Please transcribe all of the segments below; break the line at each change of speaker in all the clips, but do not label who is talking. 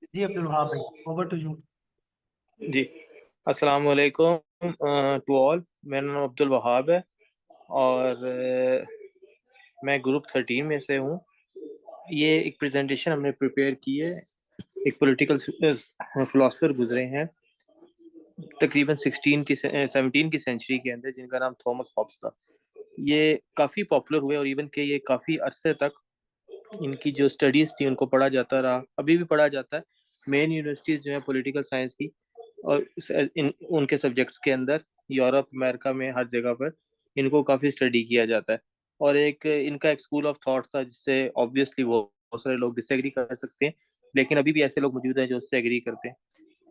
जी अब्दुल वहाब भाई, over to you.
जी अस्सलाम वालेकुम टू ऑल। मेरा नाम अब्दुल वहाब है और मैं ग्रुप 13 में से हूँ। ये एक प्रेजेंटेशन हमने प्रिपेयर की है। एक पॉलिटिकल फिलोसफर गुजरे हैं तकरीबन 17 की सेंचुरी के अंदर, जिनका नाम थॉमस हॉब्स था। ये काफ़ी पॉपुलर हुए और इवन के ये काफ़ी अरसे तक इनकी जो स्टडीज़ थी उनको पढ़ा जाता रहा, अभी भी पढ़ा जाता है। मेन यूनिवर्सिटीज़ जो है पॉलिटिकल साइंस की और उनके सब्जेक्ट्स के अंदर यूरोप अमेरिका में हर जगह पर इनको काफ़ी स्टडी किया जाता है। और एक इनका एक स्कूल ऑफ थॉट था जिससे ऑब्वियसली बहुत सारे लोग डिसएग्री कर सकते हैं, लेकिन अभी भी ऐसे लोग मौजूद हैं जो उससे एग्री करते हैं।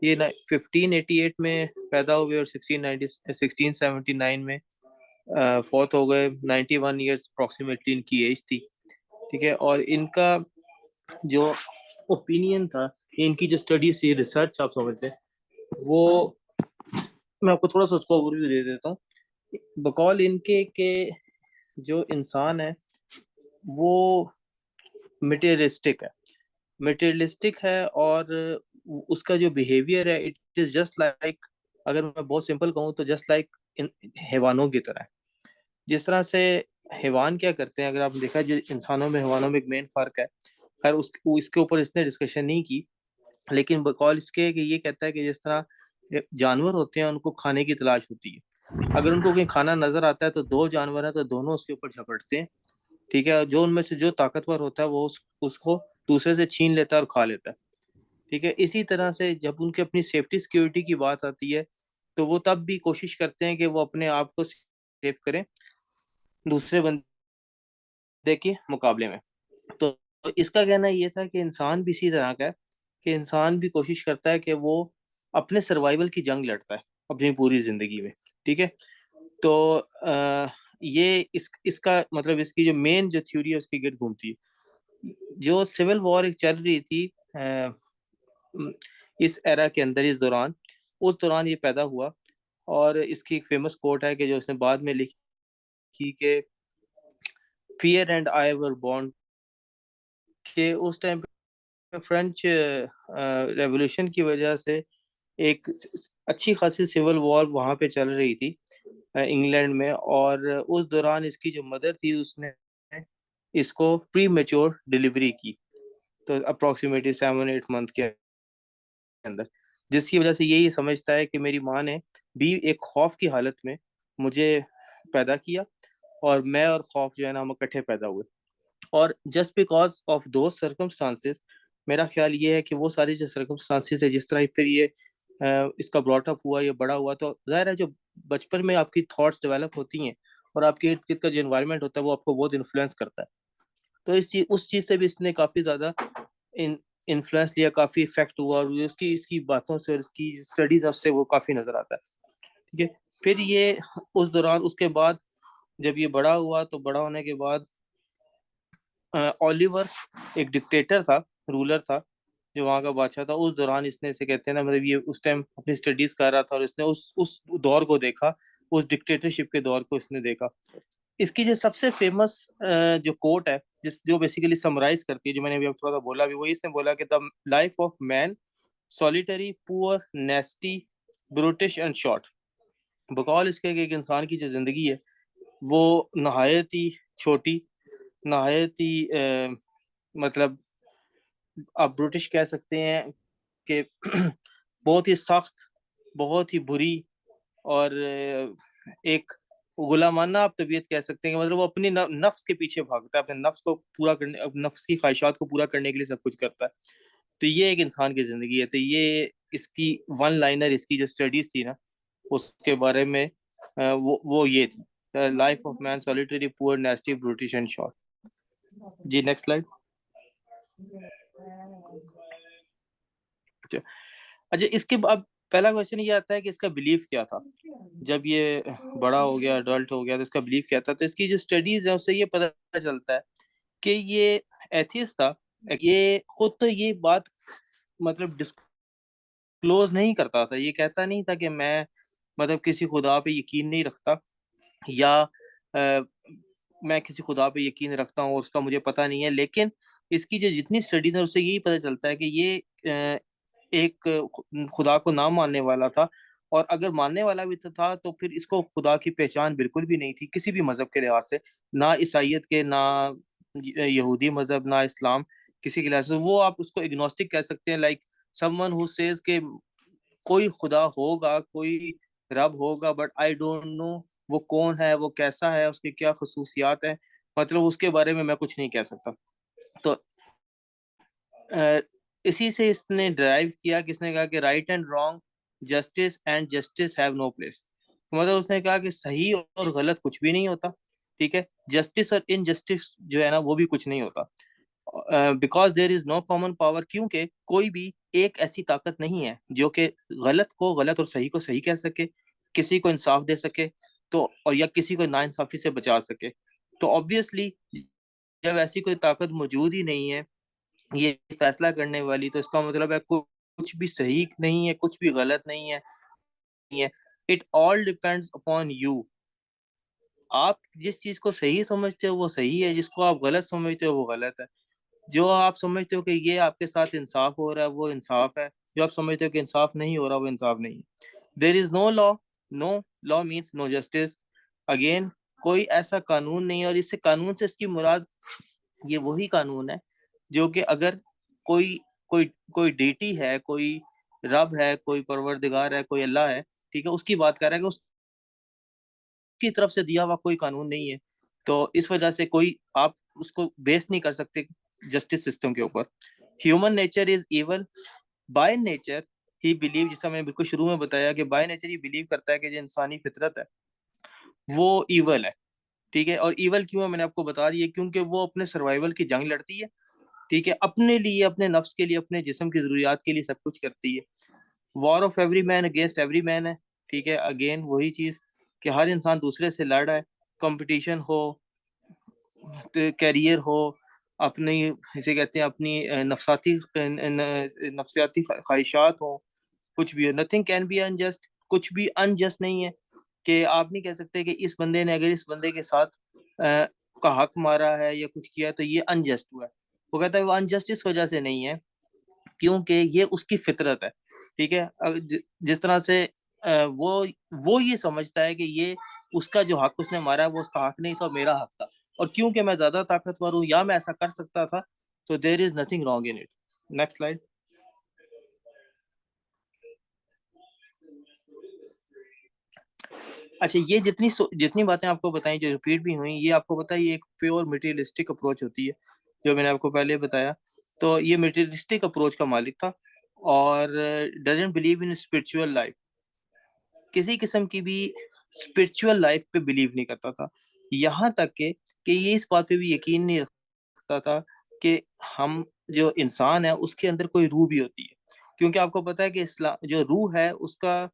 ये 1588 में पैदा हुए और 1679 में फोर्थ हो गए। 91 ईयर्स अप्रोक्सीमेटली इनकी एज थी। ठीक है। और इनका जो ओपिनियन था, इनकी जो स्टडी थी, रिसर्च आप समझते हैं वो, मैं आपको थोड़ा सा उसका ओवरव्यू दे देता हूँ। बकौल इनके के जो इंसान है वो मटेरियलिस्टिक है। मटेरियलिस्टिक है और उसका जो बिहेवियर है इट इज जस्ट लाइक, अगर मैं बहुत सिंपल कहूँ तो जस्ट लाइक हैवानों की तरह है। जिस तरह से हैवान क्या करते हैं, अगर आप देखा जो इंसानों में हैवानों में एक मेन फर्क है। खैर इसके ऊपर इसने डिस्कशन नहीं की, लेकिन बकौल इसके कि ये कहता है कि जिस तरह जानवर होते हैं उनको खाने की तलाश होती है, अगर उनको कहीं खाना नजर आता है तो दो जानवर हैं तो दोनों उसके ऊपर झपटते हैं। ठीक है। जो उनमें से जो ताकतवर होता है वो उसको दूसरे से छीन लेता है और खा लेता है। ठीक है। इसी तरह से जब उनके अपनी सेफ्टी सिक्योरिटी की बात आती है तो वो तब भी कोशिश करते हैं कि वो अपने आप को सेव करें दूसरे बंदे के मुकाबले में। तो इसका कहना ये था कि इंसान भी इसी तरह का है, कि इंसान भी कोशिश करता है कि वो अपने सर्वाइवल की जंग लड़ता है अपनी पूरी जिंदगी में। ठीक है। तो ये इसका मतलब इसकी जो मेन जो थ्योरी है उसकी गिर्द घूमती है। जो सिविल वॉर एक चल रही थी इस एरा के अंदर, इस दौरान, उस दौरान ये पैदा हुआ। और इसकी एक फेमस कोट है कि जो उसने बाद में लिखी कि fear and I were born, के उस टाइम फ्रेंच रेवोल्यूशन की वजह से एक अच्छी खासी सिविल वॉर वहां पे चल रही थी इंग्लैंड में। और उस दौरान इसकी जो मदर थी उसने इसको प्री मेच्योर डिलीवरी की, तो अप्रोक्सीमेटली 7-8 मंथ के अंदर। जिसकी वजह से यही समझता है कि मेरी माँ ने भी एक खौफ की हालत में मुझे पैदा किया और मैं और खौफ जो है ना हम इकट्ठे पैदा हुए। और जस्ट बिकॉज ऑफ दो सर्कमस्टांसेस, मेरा ख्याल ये है कि वो सारी जो सर्कमस्टांसेस है, जिस तरह फिर ये इसका ब्रॉटअप हुआ, ये बड़ा हुआ, तो जाहिर है जो बचपन में आपकी थॉट्स डेवलप होती हैं और आपके इर्द गिर्द का जो इन्वायरमेंट होता है वो आपको बहुत इन्फ्लुएंस करता है। तो उस चीज से भी इसने काफी ज्यादा इन इन्फ्लुएंस लिया, काफी इफेक्ट हुआ और उसकी इसकी बातों से और इसकी स्टडीज से वो काफी नजर आता है। ठीक है। फिर ये उस दौरान उसके बाद जब ये बड़ा हुआ तो बड़ा होने के बाद ओलिवर एक डिक्टेटर था, रूलर था, जो वहाँ का बादशाह था। उस दौरान इसने, इसे कहते हैं ना, मतलब ये उस टाइम अपनी स्टडीज कर रहा था और इसने उस दौर को देखा, उस डिक्टेटरशिप के दौर को इसने देखा। इसकी जो सबसे फेमस जो कोट है, जिस जो बेसिकली समराइज करती है, जो मैंने अभी थोड़ा सा बोला भी, वो इसने बोला कि the life of man solitary poor nasty brutish and short. बकौल इसके कि एक इंसान की जो जिंदगी है वो नहायत ही छोटी, नहायत ही मतलब आप ब्रिटिश कह सकते हैं कि बहुत ही सख्त, बहुत ही बुरी और एक गुलामाना आप तबीयत कह सकते हैं कि मतलब वो अपनी नफ्स के पीछे भागता है, अपने नफ्स को पूरा करने, नफ्स की ख्वाहिशात को पूरा करने के लिए सब कुछ करता है। तो ये एक इंसान की जिंदगी है। तो ये इसकी वन लाइनर, इसकी जो स्टडीज थी ना उसके बारे में वो ये थी, life of man solitary poor nasty brutish and short. जी नेक्स्ट स्लाइड। अच्छा। अच्छा, इसके अब पहला क्वेश्चन ये आता है कि इसका बिलीफ क्या था जब ये बड़ा हो गया, अडल्ट हो गया, तो इसका बिलीफ क्या था। तो इसकी जो स्टडीज है उससे ये पता चलता है कि ये एथियस्ट था। ये खुद तो ये बात मतलब डिस्क्लोज नहीं करता था, ये कहता नहीं था कि मैं मतलब किसी खुदा पे यकीन नहीं रखता, या मैं किसी खुदा पे यकीन रखता हूँ और उसका मुझे पता नहीं है। लेकिन इसकी जो जितनी स्टडीज है उससे यही पता चलता है कि ये एक खुदा को ना मानने वाला था। और अगर मानने वाला भी तो था तो फिर इसको खुदा की पहचान बिल्कुल भी नहीं थी किसी भी मजहब के लिहाज से, ना ईसाइयत के, ना यहूदी मजहब, ना इस्लाम, किसी के लिहाज से। वो आप उसको इग्नोस्टिक कह सकते हैं, लाइक समवन हु सेज के कोई खुदा होगा, कोई रब होगा, बट आई डोंट नो वो कौन है, वो कैसा है, उसकी क्या खसूसियात है, मतलब उसके बारे में मैं कुछ नहीं कह सकता। तो अ, इसी से इसने ड्राइव किया, किसने कहा कि right and wrong, justice and justice have no place. मतलब उसने कहा कि सही और गलत कुछ भी नहीं होता, ठीक है, जस्टिस और इनजस्टिस जो है ना वो भी कुछ नहीं होता, because there is no common power, क्योंकि कोई भी एक ऐसी ताकत नहीं है जो कि गलत को गलत और सही को सही कह सके, किसी को इंसाफ दे सके, तो और या किसी को नाइंसाफी से बचा सके। तो ऑब्वियसली जब ऐसी कोई ताकत मौजूद ही नहीं है ये फैसला करने वाली, तो इसका मतलब है कुछ भी सही नहीं है, कुछ भी गलत नहीं है, नहीं है। It all depends upon you. आप जिस चीज को सही समझते हो वो सही है, जिसको आप गलत समझते हो वो गलत है। जो आप समझते हो कि ये आपके साथ इंसाफ हो रहा है वो इंसाफ है, जो आप समझते हो कि इंसाफ नहीं हो रहा वो इंसाफ नहीं है। There is no law, no law means no justice. Again, कोई ऐसा कानून नहीं है, और इससे कानून से इसकी मुराद ये वही कानून है जो कि अगर कोई कोई कोई डेटी है, कोई रब है, कोई परवरदिगार है, कोई अल्लाह है, ठीक है, उसकी बात कर रहा है कि उसकी तरफ से दिया हुआ कोई कानून नहीं है। तो इस वजह से कोई आप उसको बेस नहीं कर सकते जस्टिस सिस्टम के ऊपर। Human nature is evil by nature. He believe, जिसका मैंने बिल्कुल शुरू में बताया कि बाय नेचर ही बिलीव करता है कि जो इंसानी फितरत है वो इवल है, ठीक है। और इवल क्यों है मैंने आपको बता दिया, क्योंकि वो अपने सर्वाइवल की जंग लड़ती है, ठीक है, अपने लिए, अपने नफ्स के लिए, अपने जिस्म की जरूरियात के लिए सब कुछ करती है। War of every man against every man है, ठीक है। अगेन वही चीज कि हर इंसान दूसरे से लड़ रहा है, कंपटीशन हो, कैरियर हो, अपनी, इसे कहते हैं अपनी नफसियाती ख्वाहिशात हो, कुछ भी हो, नथिंग कैन बी अनजस्ट, कुछ भी अनजस्ट नहीं है। कि आप नहीं कह सकते कि इस बंदे ने अगर इस बंदे के साथ का हक मारा है या कुछ किया तो ये अनजस्ट हुआ है। वो कहता है वो अनजस्ट इस वजह से नहीं है क्योंकि ये उसकी फितरत है, ठीक है। जिस तरह से वो ये समझता है कि ये उसका जो हक उसने मारा है वो उसका हक नहीं था, मेरा हक था, और क्योंकि मैं ज्यादा ताकतवर हूँ या मैं ऐसा कर सकता था, तो there is nothing wrong in it. Next slide. अच्छा, ये जितनी बातें आपको बताई जो रिपीट भी हुई, ये आपको पता है ये एक प्योर मटेरियलिस्टिक अप्रोच होती है, जो मैंने आपको पहले बताया। तो ये मटेरियलिस्टिक अप्रोच का मालिक था और doesn't believe in spiritual life, किसी किस्म की भी स्पिरिचुअल लाइफ पे बिलीव नहीं करता था। यहाँ तक कि ये इस बात पे भी यकीन नहीं रखता था कि हम जो इंसान है उसके अंदर कोई रूह भी होती है, क्योंकि आपको पता है कि इस्लाम जो रूह है उसका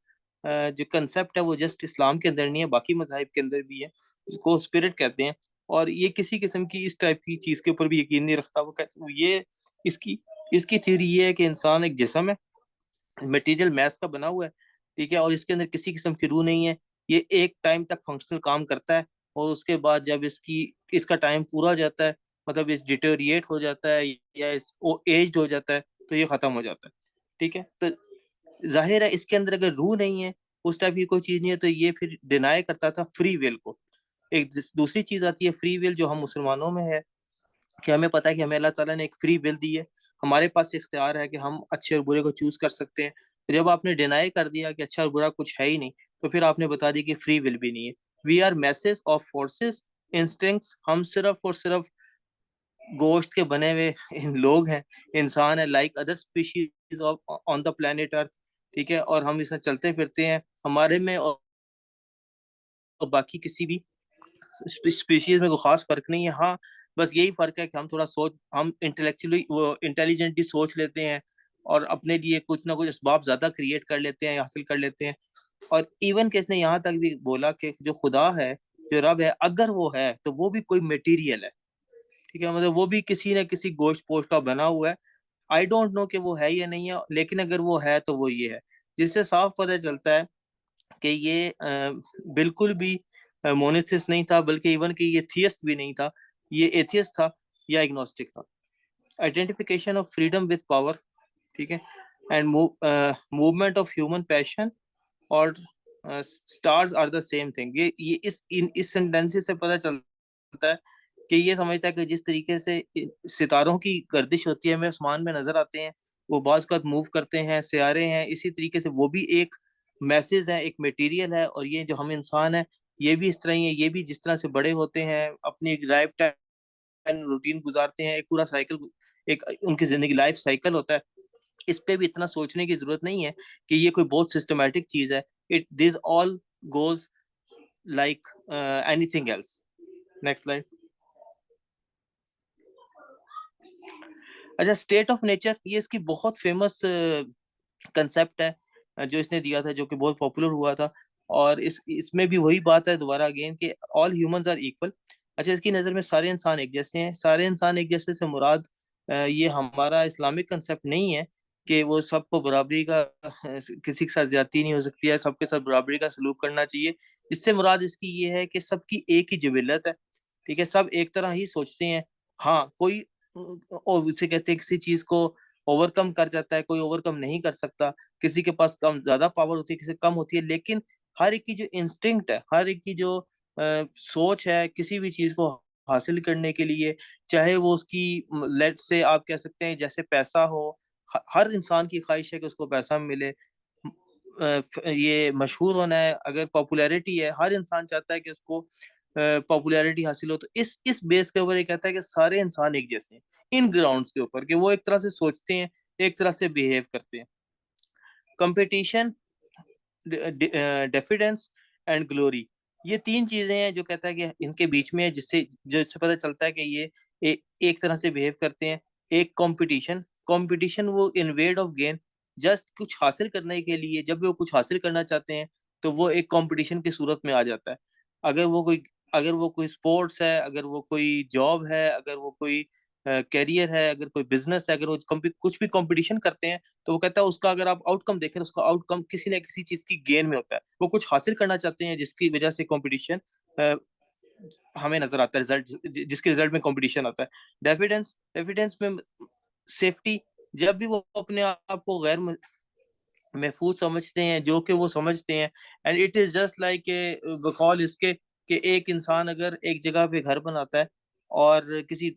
जो कंसेप्ट है वो जस्ट इस्लाम के अंदर नहीं है, बाकी मजाहिब के अंदर भी है, उसको स्पिरिट कहते हैं। और ये किसी किस्म की इस टाइप की चीज के ऊपर भी यकीन नहीं रखता। ये इसकी इसकी थ्योरी ये है कि इंसान एक जिस्म है, मटेरियल मैस का बना हुआ है, ठीक है, और इसके अंदर किसी किस्म की रूह नहीं है। ये एक टाइम तक फंक्शनल काम करता है और उसके बाद जब इसका टाइम पूरा हो जाता है, मतलब इस डिटेरिएट हो जाता है या इस वो एज्ड हो जाता है, तो ये खत्म हो जाता है, ठीक है। तो जाहिर है इसके अंदर अगर रूह नहीं है, उस टाइप की कोई चीज नहीं है, तो ये फिर डिनाई करता था फ्री विल को। एक दूसरी चीज आती है फ्री विल, जो हम मुसलमानों में है, कि हमें पता है कि हमें अल्लाह ताला ने एक फ्री विल दी है, हमारे पास इख्तियार है कि हम अच्छे और बुरे को चूज कर सकते हैं। तो जब आपने डिनाई कर दिया कि अच्छा और बुरा कुछ है ही नहीं, तो फिर आपने बता दिया कि फ्री विल भी नहीं है। We are message of forces, instincts, हम सिर्फ और सिर्फ गोश्त के बने हुए इन लोग हैं, इंसान है, like other species of on the planet earth, ठीक है। और हम इसमें चलते फिरते हैं, हमारे में और बाकी किसी भी स्पीशीज में कोई खास फर्क नहीं है। हाँ, बस यही फर्क है कि हम इंटेलेक्चुअली वो इंटेलिजेंटली सोच लेते हैं और अपने लिए कुछ ना कुछ असबाब ज्यादा क्रिएट कर लेते हैं, हासिल कर लेते हैं। और इवन कि इसने यहाँ तक भी बोला कि जो खुदा है, जो रब है, अगर वो है तो वो भी कोई मटेरियल है, ठीक है, मतलब वो भी किसी न किसी गोश्त पोश का बना हुआ है। आई डोंट नो कि वो है या नहीं है, लेकिन अगर वो है तो वो ये है, जिससे साफ पता चलता है कि ये बिल्कुल भी मोनिथिस्ट नहीं था, बल्कि इवन कि ये थियस्ट भी नहीं था, ये एथियस्ट था या एग्नोस्टिक था। Identification of freedom with power, ठीक है, and movement of human passion और stars are the same thing. ये इस सेंटेंस से पता चलता है कि ये समझता है कि जिस तरीके से सितारों की गर्दिश होती है, हमें आसमान में नजर आते हैं, वो बाज़ का मूव करते हैं, सियारे हैं, इसी तरीके से वो भी एक मैसेज है, एक मटेरियल है। और ये जो हम इंसान है, ये भी इस तरह ही है। ये भी जिस तरह से बड़े होते हैं, अपनी एक लाइफ टाइम रूटीन गुजारते हैं, एक पूरा साइकिल, एक उनकी जिंदगी लाइफ साइकिल होता है। इस पे भी इतना सोचने की जरूरत नहीं है कि ये कोई बहुत सिस्टमैटिक चीज है। It this all goes like anything else. Next slide. अच्छा, स्टेट ऑफ नेचर, ये इसकी बहुत फेमस कंसेप्ट है जो इसने दिया था, जो कि बहुत पॉपुलर हुआ था। और इसमें भी वही बात है दोबारा अगेन कि ऑल ह्यूमंस आर इक्वल। अच्छा, इसकी नज़र में सारे इंसान एक जैसे हैं। सारे इंसान एक जैसे से मुराद ये हमारा इस्लामिक कंसेप्ट नहीं है कि वो सबको बराबरी का किसी के साथ ज्यादती नहीं हो सकती है, सबके साथ बराबरी का सलूक करना चाहिए। इससे मुराद इसकी ये है कि सबकी एक ही जिबिलत है, ठीक है, सब एक तरह ही सोचते हैं। हाँ, कोई और उसे कहते हैं किसी चीज को ओवरकम कर जाता है, कोई ओवरकम नहीं कर सकता। किसी के पास कम ज्यादा पावर होती है, किसी कम होती है, लेकिन हर एक की जो इंस्टिंक्ट है, हर एक की जो सोच है किसी भी चीज को हासिल करने के लिए, चाहे वो उसकी लेट से आप कह सकते हैं जैसे पैसा हो, हर इंसान की ख्वाहिश है कि उसको पैसा मिले। ये मशहूर होना है, अगर पॉपुलैरिटी है, हर इंसान चाहता है कि उसको पॉपुलैरिटी हासिल हो। तो इस बेस के ऊपर ये कहता है कि सारे इंसान एक जैसे हैं, इन ग्राउंड्स के ऊपर कि वो एक तरह से सोचते हैं, एक तरह से बिहेव करते हैं। कंपटीशन, डेफिडेंस एंड ग्लोरी, ये तीन चीजें हैं जो कहता है कि इनके बीच में है, जिससे जो इससे पता चलता है कि ये एक तरह से बिहेव करते हैं। एक कंपटीशन, कंपटीशन वो इनवेड ऑफ गेन, जस्ट कुछ हासिल करने के लिए, जब वो कुछ हासिल करना चाहते हैं तो वो एक कंपटीशन की सूरत में आ जाता है। अगर वो कोई अगर वो कोई स्पोर्ट्स है, अगर वो कोई जॉब है, अगर वो कोई कैरियर है, अगर कोई बिजनेस है, अगर वो कुछ भी कंपटीशन करते हैं, तो वो कहता है उसका अगर आप आउटकम देखें, उसका आउटकम किसी न किसी चीज की गेन में होता है। वो कुछ हासिल करना चाहते हैं जिसकी वजह से कंपटीशन हमें नजर आता है, रिजल्ट जिसके रिजल्ट में कंपटीशन आता है। डेफिडेंस, डेफिडेंस में सेफ्टी, जब भी वो अपने आप को गैर महफूज समझते हैं, जो कि वो समझते हैं। And it is just like a बकौल इसके कि एक इंसान अगर एक जगह पे घर बनाता है और किसी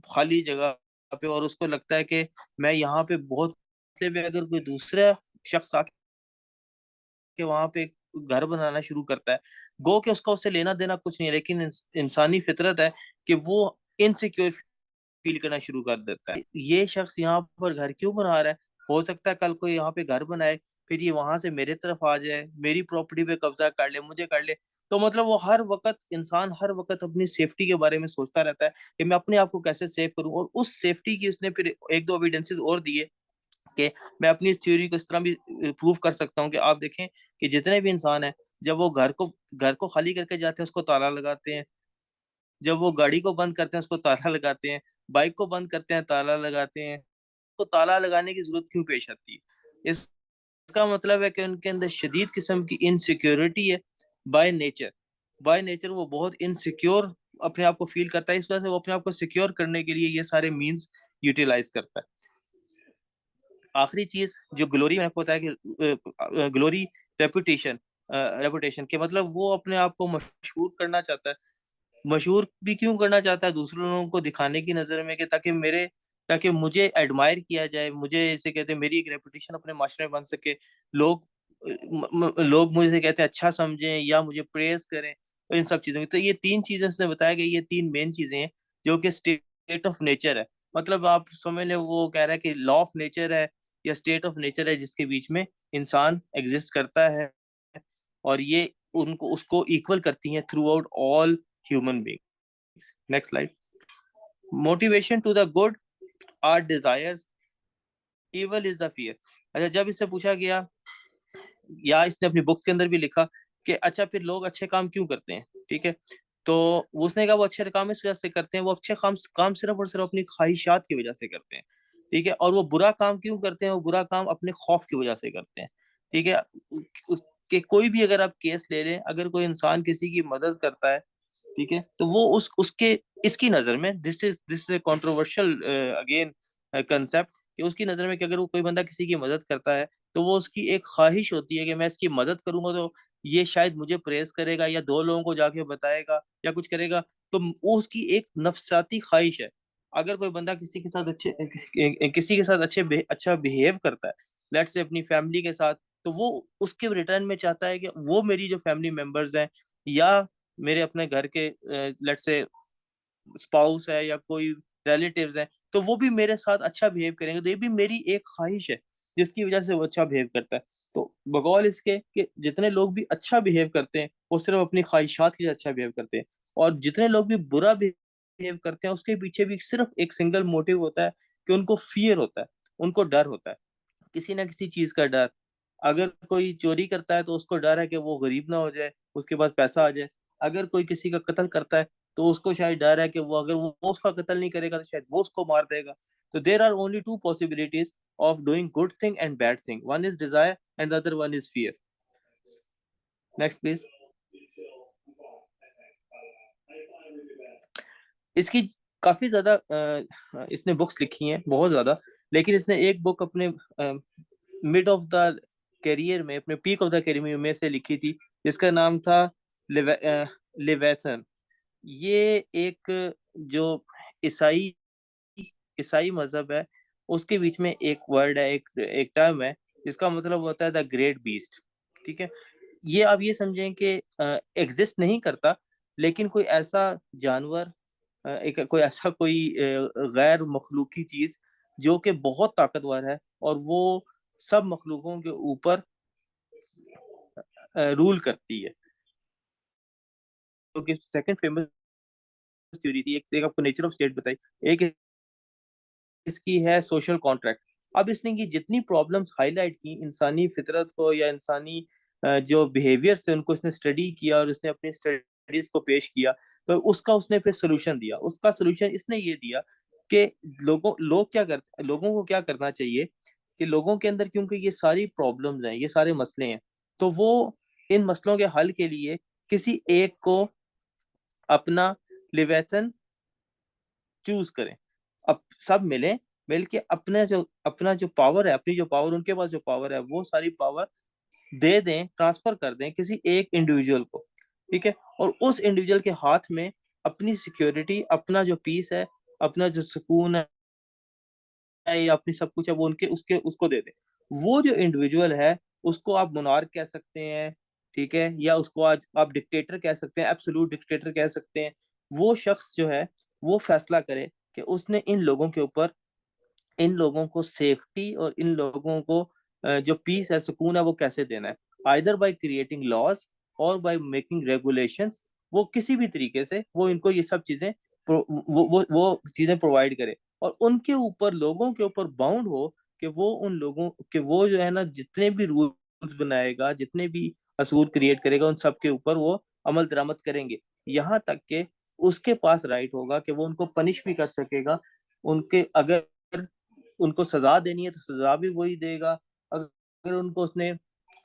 खाली जगह पे, और उसको लगता है कि मैं यहाँ पे बहुत पे, अगर कोई दूसरा शख्स आके वहां पे घर बनाना शुरू करता है, गो के उसका उससे लेना देना कुछ नहीं है, लेकिन इंसानी फितरत है कि वो इनसिक्योर फील करना शुरू कर देता है। ये शख्स यहाँ पर घर क्यों बना रहा है, हो सकता है कल को यहाँ पे घर बनाए, फिर ये वहां से मेरे तरफ आ जाए, मेरी प्रॉपर्टी पे कब्जा कर ले, मुझे कर ले। तो मतलब वो हर वक्त इंसान हर वक्त अपनी सेफ्टी के बारे में सोचता रहता है कि मैं अपने आप को कैसे सेव करूं। और उस सेफ्टी की उसने फिर एक दो एविडेंसेस और दिए कि मैं अपनी इस थ्योरी को इस तरह भी प्रूव कर सकता हूँ कि आप देखें कि जितने भी इंसान हैं, जब वो घर को खाली करके जाते हैं उसको ताला लगाते हैं, जब वो गाड़ी को बंद करते हैं उसको ताला लगाते हैं, बाइक को बंद करते हैं ताला लगाते हैं। तो ताला लगाने की जरूरत क्यों पेश आती है? इसका मतलब है कि उनके अंदर शदीद किस्म की इनसिक्योरिटी है। बाय नेचर, बाय नेचर वो बहुत इनसिक्योर अपने आप को फील करता है, इस वजह से वो अपने आप को सिक्योर करने के लिए ये सारे मीन्स यूटिलाइज करता है। आखिरी चीज जो ग्लोरी, मैंने आपको बताया कि ग्लोरी, रेपुटेशन, रेपुटेशन के मतलब वो अपने आप को मशहूर करना चाहता है। मशहूर भी क्यों करना चाहता है? दूसरे लोगों को दिखाने की नजर में कि ताकि मुझे एडमायर किया जाए, मुझे इसे कहते हैं मेरी एक रेपुटेशन अपने माशरे में बन सके, लोग लोग मुझे कहते हैं अच्छा समझें या मुझे प्रेज करें। तो इन सब चीजों की, तो ये तीन चीजें उसने बताया कि ये तीन मेन चीजें हैं जो कि स्टेट ऑफ नेचर है। मतलब आप समझ ले, वो कह रहा है कि लॉ ऑफ नेचर है या स्टेट ऑफ नेचर है जिसके बीच में इंसान एग्जिस्ट करता है, और ये उनको उसको इक्वल करती हैं throughout all human beings. Next slide. Motivation to the good are desires, evil is the fear. अच्छा, जब इससे पूछा गया, या इसने अपनी बुक के अंदर भी लिखा कि अच्छा फिर लोग अच्छे काम क्यों करते हैं, ठीक है, तो उसने कहा वो अच्छे काम इस वजह से करते हैं, वो अच्छे काम सिर्फ और सिर्फ अपनी ख्वाहिशात की वजह से करते हैं, ठीक है। और वो बुरा काम क्यों करते हैं? वो बुरा काम अपने खौफ की वजह से करते हैं, ठीक है। कि कोई भी अगर आप केस ले लें, अगर कोई इंसान किसी की मदद करता है, ठीक है, तो वो उसके इसकी नजर में this is controversial again concept कि उसकी नजर में कि अगर वो कोई बंदा किसी की मदद करता है तो वो उसकी एक ख्वाहिश होती है कि मैं इसकी मदद करूंगा तो ये शायद मुझे प्रेस करेगा या दो लोगों को जाके बताएगा या कुछ करेगा, तो वो उसकी एक नफसाती ख्वाहिश है। अगर कोई बंदा किसी के साथ अच्छा बिहेव करता है, लेट्स से अपनी फैमिली के साथ, तो वो उसके रिटर्न में चाहता है कि वो मेरी जो फैमिली मेंबर्स हैं या मेरे अपने घर के लेट्स से स्पाउस है या कोई रिलेटिव्स हैं, तो वो भी मेरे साथ अच्छा बिहेव करेंगे, तो ये भी मेरी एक ख्वाहिश है जिसकी वजह से वो अच्छा बिहेव करता है। तो बकौल इसके कि जितने लोग भी अच्छा बिहेव करते हैं वो सिर्फ अपनी ख्वाहिशात के लिए अच्छा बिहेव करते हैं, और जितने लोग भी बुरा बिहेव करते हैं उसके पीछे भी सिर्फ एक सिंगल मोटिव होता है कि उनको फियर होता है, उनको डर होता है, किसी ना किसी चीज का डर। अगर कोई चोरी करता है तो उसको डर है कि वो गरीब ना हो जाए, उसके पास पैसा आ जाए। अगर कोई किसी का कत्ल करता है तो उसको शायद डर है कि वो अगर वो उसका कत्ल नहीं करेगा तो शायद वो उसको मार देगा। तो there are only two possibilities of doing good thing and bad thing, one is desire and the other one is fear. Next please. इसकी काफी ज्यादा इसने बुक्स लिखी हैं, बहुत ज्यादा, लेकिन इसने एक बुक अपने मिड ऑफ द करियर में, अपने पीक ऑफ द करियर में से लिखी थी, जिसका नाम था लिवेथन। ये एक जो ईसाई ईसाई मजहब है उसके बीच में एक वर्ड है, एक एक टर्म है जिसका मतलब होता है द ग्रेट बीस्ट। ठीक है, ये आप ये समझें कि एग्जिस्ट नहीं करता, लेकिन कोई ऐसा जानवर, एक कोई ऐसा कोई गैर मखलूकी चीज जो कि बहुत ताकतवर है और वो सब मखलूकों के ऊपर रूल करती है। क्योंकि सेकंड फेमस थ्योरी थी, एक आपको नेचर ऑफ स्टेट बताई, एक इसकी है सोशल कॉन्ट्रैक्ट। अब इसने ये जितनी प्रॉब्लम्स हाईलाइट की इंसानी फितरत को या इंसानी जो बिहेवियर से, उनको इसने स्टडी किया और इसने अपनी स्टडीज को पेश किया, तो उसका उसने फिर सोल्यूशन दिया। उसका सोल्यूशन इसने ये दिया कि लोगों को क्या करना चाहिए कि लोगों के अंदर, क्योंकि ये सारी प्रॉब्लम्स हैं, ये सारे मसले हैं, तो वो इन मसलों के हल के लिए किसी एक को अपना लिवेथन चूज करें। अब सब मिले, मिल के अपना जो पावर है, अपनी जो पावर, उनके पास जो पावर है, वो सारी पावर दे दें, ट्रांसफर कर दें किसी एक इंडिविजुअल को। ठीक है, और उस इंडिविजुअल के हाथ में अपनी सिक्योरिटी, अपना जो पीस है, अपना जो सुकून है या अपनी सब कुछ है, वो उनके उसके उसको दे दें। वो जो इंडिविजुअल है उसको आप मोनार्क कह सकते हैं, ठीक है, या उसको आज आप डिक्टेटर कह सकते हैं, एब्सोल्यूट डिक्टेटर कह सकते हैं। वो शख्स जो है वो फैसला करे कि उसने इन लोगों के ऊपर, इन लोगों को सेफ्टी और इन लोगों को जो पीस है, सुकून है, वो कैसे देना है, आइदर बाय क्रिएटिंग लॉज और बाय मेकिंग रेगुलेशंस। वो किसी भी तरीके से वो इनको ये सब चीजें वो चीजें प्रोवाइड करे, और उनके ऊपर, लोगों के ऊपर बाउंड हो कि वो उन लोगों के, वो जो है ना, जितने भी रूल्स बनाएगा, जितने भी असूल क्रिएट करेगा, उन सब के ऊपर वो अमल दरामद करेंगे। यहाँ तक के उसके पास राइट होगा कि वो उनको पनिश भी कर सकेगा। उनके अगर उनको सजा देनी है तो सजा भी वही देगा। अगर उनको उसने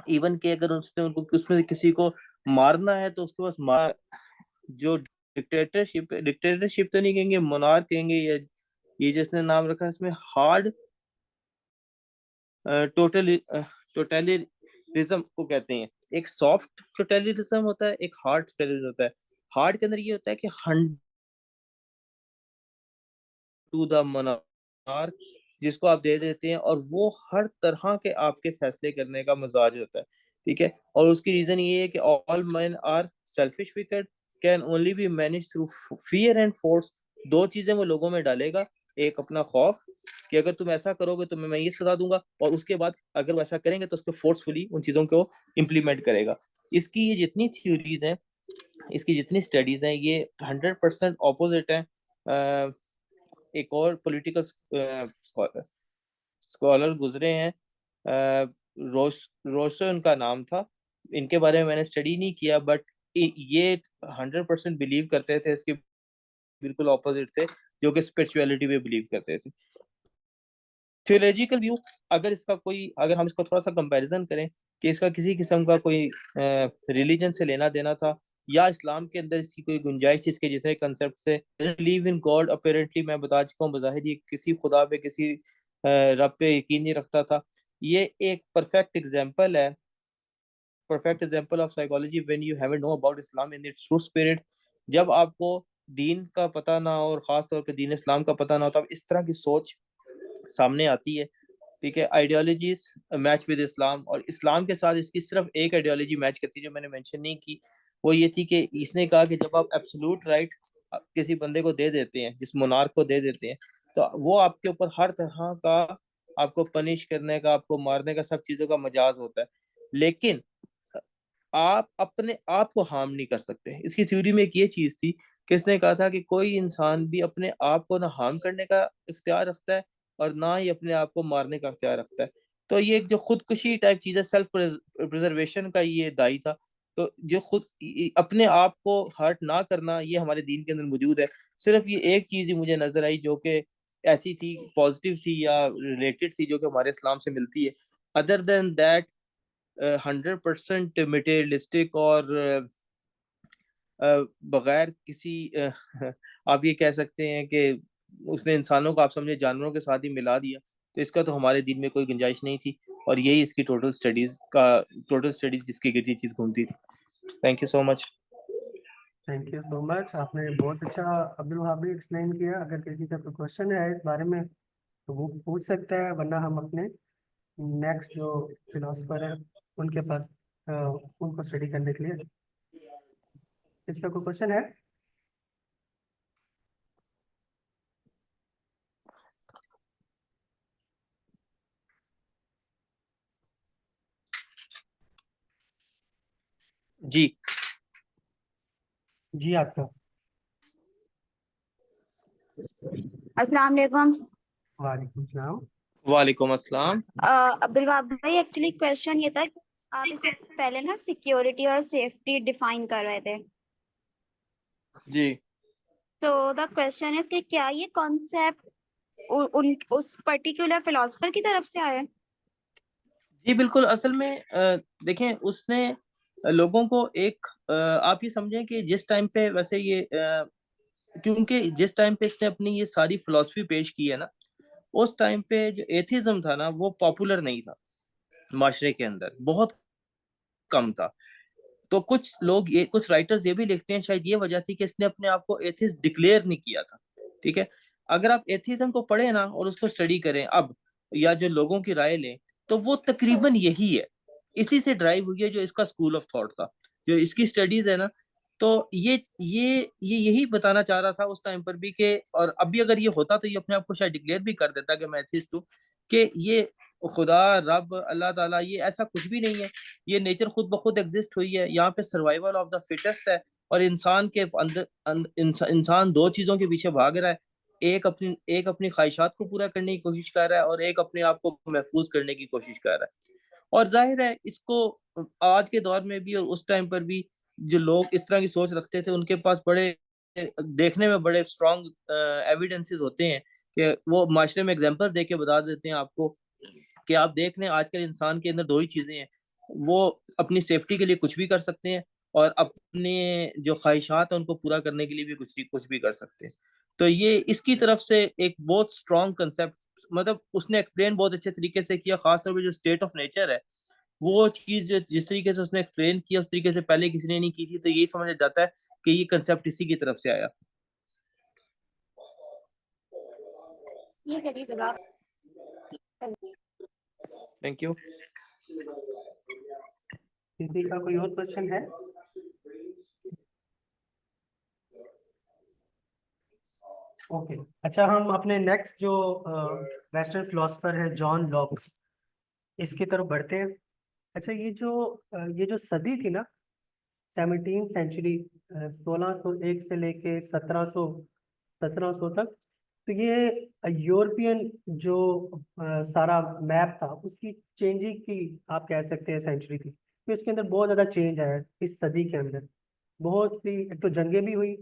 इवन के अगर उसने उनको उसमें किसी को मारना है तो उसके पास जो डिक्टेटरशिप तो नहीं कहेंगे, मोनार्क कहेंगे, ये जिसने नाम रखा है इसमें, हार्ड टोटल टोटलिज्म को कहते हैं। एक सॉफ्ट टोटलिज्म होता है, एक हार्ड टोटलिज्म होता है। हार्ड के अंदर ये होता है कि टू द मोनार्क, जिसको आप दे देते हैं, और वो हर तरह के आपके फैसले करने का मजाज होता है। ठीक है, और उसकी रीजन ये है कि all man are selfish, wicked can only be manage through fear and force. दो चीजें वो लोगों में डालेगा, एक अपना खौफ कि अगर तुम ऐसा करोगे तो मैं ये सजा दूंगा, और उसके बाद अगर वो ऐसा करेंगे तो उसको फोर्सफुली उन चीजों को इम्प्लीमेंट करेगा। इसकी ये जितनी थ्योरीज हैं, इसकी जितनी स्टडीज हैं, ये 100% ऑपोजिट है। एक और पॉलिटिकल स्कॉलर गुजरे हैं, रोसो उनका नाम था। इनके बारे में मैंने स्टडी नहीं किया, बट ये 100% बिलीव करते थे, इसके बिल्कुल ऑपोजिट थे, जो कि स्पिरिचुअलिटी में बिलीव करते थे। थियोलॉजिकल व्यू, अगर हम इसको थोड़ा सा कंपैरिजन करें कि इसका किसी किस्म का कोई रिलीजन से लेना देना था, या इस्लाम के अंदर इसकी कोई गुंजाइश, इसके जितने कंसेप्ट से बिलीव इन गॉड, अपेरेंटली मैं बता चुका हूँ बज़ाहिर ये किसी खुदा पे, किसी रब पे यकीन नहीं रखता था। ये एक perfect example of psychology when you haven't know about Islam in its true spirit. जब आपको दीन का पता ना हो, और खास तौर पे दीन इस्लाम का पता ना हो, तब इस तरह की सोच सामने आती है। ठीक है, आइडियोलॉजीज मैच विद इस्लाम, और इस्लाम के साथ इसकी सिर्फ एक आइडियोलॉजी मैच करती है जो मैंने मेंशन नहीं की। वो ये थी कि इसने कहा कि जब आप एब्सोल्यूट राइट किसी बंदे को दे देते हैं, जिस मोनार्क को दे देते हैं, तो वो आपके ऊपर हर तरह का, आपको पनिश करने का, आपको मारने का, सब चीजों का मजाज होता है। लेकिन आप अपने आप को हार्म नहीं कर सकते। इसकी थ्योरी में एक ये चीज थी, किसने कहा था कि कोई इंसान भी अपने आप को ना हार्म करने का इख्तियार रखता है, और ना ही अपने आप को मारने का इख्तियार रखता है। तो ये एक जो खुदकुशी टाइप चीज है, सेल्फ प्रिजर्वेशन का ये दाई था। तो जो अपने आप को हर्ट ना करना, ये हमारे दीन के अंदर मौजूद है। सिर्फ ये एक चीज ही मुझे नजर आई जो कि ऐसी थी, पॉजिटिव थी या रिलेटेड थी, जो कि हमारे इस्लाम से मिलती है। अदर देन दैट 100% मटेरियलिस्टिक और बगैर किसी आप ये कह सकते हैं कि उसने इंसानों को, आप समझे, जानवरों के साथ ही मिला दिया। तो इसका तो हमारे दिन में कोई गुंजाइश नहीं थी, और यही इसकी टोटल स्टडीज जिसकी गिरती चीज घूमती थी। Thank you so much.
Thank you so much, आपने बहुत अच्छा अब्दुल वहाब भी एक्सप्लेन किया। अगर किसी का कोई क्वेश्चन है इस बारे में तो वो पूछ सकता है, वरना हम अपने नेक्स्ट जो फिलोसफर है उनके पास उनको स्टडी करने के लिए। किसी का कोई क्वेश्चन है?
जी।
जी आपका।
अस्सलाम वालेकुम।
वालेकुम सलाम।
वालेकुम अस्सलाम।
अब्दुल वहाब भाई, एक्चुअली क्वेश्चन ये था कि आप इससे पहले ना सिक्योरिटी और सेफ्टी डिफाइन कर रहे थे।
जी।
तो द क्वेश्चन इज कि क्या ये कॉन्सेप्ट उन उस पर्टिकुलर फिलोसफर की तरफ से आया है?
जी बिल्कुल। असल में देखें, उसने लोगों को एक आप ये समझें कि जिस टाइम पे वैसे ये क्योंकि जिस टाइम पे इसने अपनी ये सारी फिलॉसफी पेश की है ना, उस टाइम पे जो एथिज्म था ना, वो पॉपुलर नहीं था माशरे के अंदर, बहुत कम था। तो कुछ राइटर्स ये भी लिखते हैं, शायद ये वजह थी कि इसने अपने आप को एथिस्ट डिक्लेयर नहीं किया था। ठीक है, अगर आप एथिज्म को पढ़े ना और उसको स्टडी करें अब, या जो लोगों की राय लें, तो वो तकरीबन यही है। इसी से ड्राइव हुई है जो इसका स्कूल ऑफ थॉट था, जो इसकी स्टडीज है ना। तो ये यही बताना चाह रहा था उस टाइम पर भी कि, और अभी अगर ये होता तो ये अपने आप को शायद डिक्लेयर भी कर देता कि मैं एथिस्ट हूँ, कि ये खुदा, रब, अल्लाह ताला, ये ऐसा कुछ भी नहीं है। ये नेचर खुद ब खुद एग्जिस्ट हुई है, यहाँ पे सर्वाइवल ऑफ द फिटेस्ट है। और इंसान के अंदर इंसान दो चीजों के पीछे भाग रहा है। एक अपनी ख्वाहिशात को पूरा करने की कोशिश कर रहा है, और एक अपने आप को महफूज करने की कोशिश कर रहा है। और जाहिर है इसको आज के दौर में भी और उस टाइम पर भी जो लोग इस तरह की सोच रखते थे, उनके पास बड़े देखने में बड़े स्ट्रॉन्ग एविडेंसेस होते हैं, कि वो माशरे में एग्जांपल्स दे के बता देते हैं आपको कि आप देख लें, आजकल इंसान के अंदर दो ही चीजें हैं। वो अपनी सेफ्टी के लिए कुछ भी कर सकते हैं, और अपने जो ख्वाहिशात हैं उनको पूरा करने के लिए भी कुछ भी कर सकते हैं। तो ये इसकी तरफ से एक बहुत स्ट्रॉन्ग कंसेप्ट, मतलब उसने एक्सप्लेन बहुत अच्छे तरीके से किया। खासतौर पे जो स्टेट ऑफ नेचर है, वो चीज जिस तरीके से उसने एक्सप्लेन किया, उस तरीके से पहले किसी ने नहीं की थी। तो यही समझ जाता है कि ये कंसेप्ट इसी की तरफ से आया।
ये करिए जवाब।
Thank you.
किसी का कोई और क्वेश्चन है? ओके, अच्छा, हम अपने नेक्स्ट जो वेस्टर्न फिलोसफर है जॉन लॉक, इसकी तरफ बढ़ते हैं। अच्छा, ये जो सदी थी ना, 17th सेंचुरी, 1601 से लेके 1700 तक, तो ये यूरोपियन जो सारा मैप था उसकी चेंजिंग की आप कह सकते हैं सेंचुरी थी। तो इसके अंदर बहुत ज़्यादा चेंज आया इस सदी के अंदर। बहुत सी, एक तो जंगें भी हुई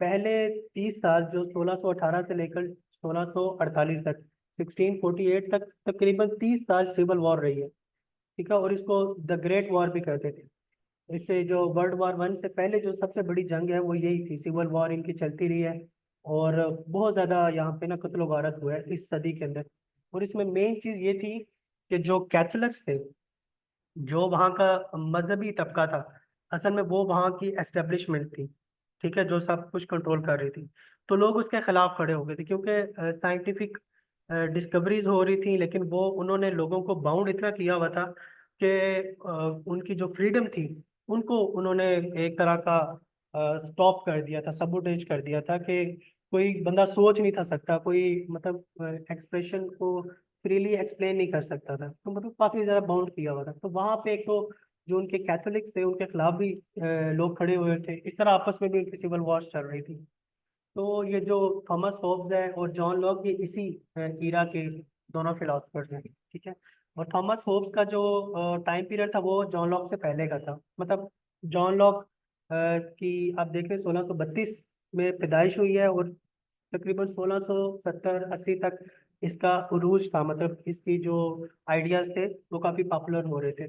पहले 30 साल, जो 1618 से लेकर 1648 तक, 1648 तक तकरीबन 30 साल सिविल वॉर रही है। ठीक है, और इसको द ग्रेट वॉर भी कहते थे। इससे जो वर्ल्ड वॉर वन से पहले जो सबसे बड़ी जंग है वो यही थी, सिविल वॉर इनकी चलती रही है। और बहुत ज़्यादा यहाँ पे ना कत्ल वारत हुआ है इस सदी के अंदर। और इसमें मेन चीज़ ये थी कि जो कैथोलिक्स थे, जो वहाँ का मजहबी तबका था, असल में वो वहाँ की एस्टेब्लिशमेंट थी, ठीक है, जो सब कुछ कंट्रोल कर रही थी। तो लोग उसके खिलाफ खड़े हो गए थे, क्योंकि साइंटिफिक डिस्कवरीज हो रही थी, लेकिन वो उन्होंने लोगों को बाउंड इतना किया हुआ था कि उनकी जो फ्रीडम थी उनको उन्होंने एक तरह का स्टॉप कर दिया था, सबोटेज कर दिया था, कि कोई बंदा सोच नहीं था सकता, कोई मतलब एक्सप्रेशन को फ्रीली एक्सप्लेन नहीं कर सकता था। तो मतलब काफी ज्यादा बाउंड किया हुआ था। तो वहां पे एक तो जो उनके कैथोलिक्स थे उनके खिलाफ भी लोग खड़े हुए थे, इस तरह आपस में भी उनकी सिविल वॉर्स चल रही थी। तो ये जो थॉमस होब्स है और जॉन लॉक, ये इसी ईरा के दोनों फिलोसफर्स हैं, ठीक है। और थॉमस होब्स का जो टाइम पीरियड था वो जॉन लॉक से पहले का था। मतलब जॉन लॉक की आप देखें 1632 में पैदाइश हुई है, और तकरीबन 1670-80 तक इसका उरूज था। मतलब इसकी जो आइडियाज थे वो काफी पॉपुलर हो रहे थे।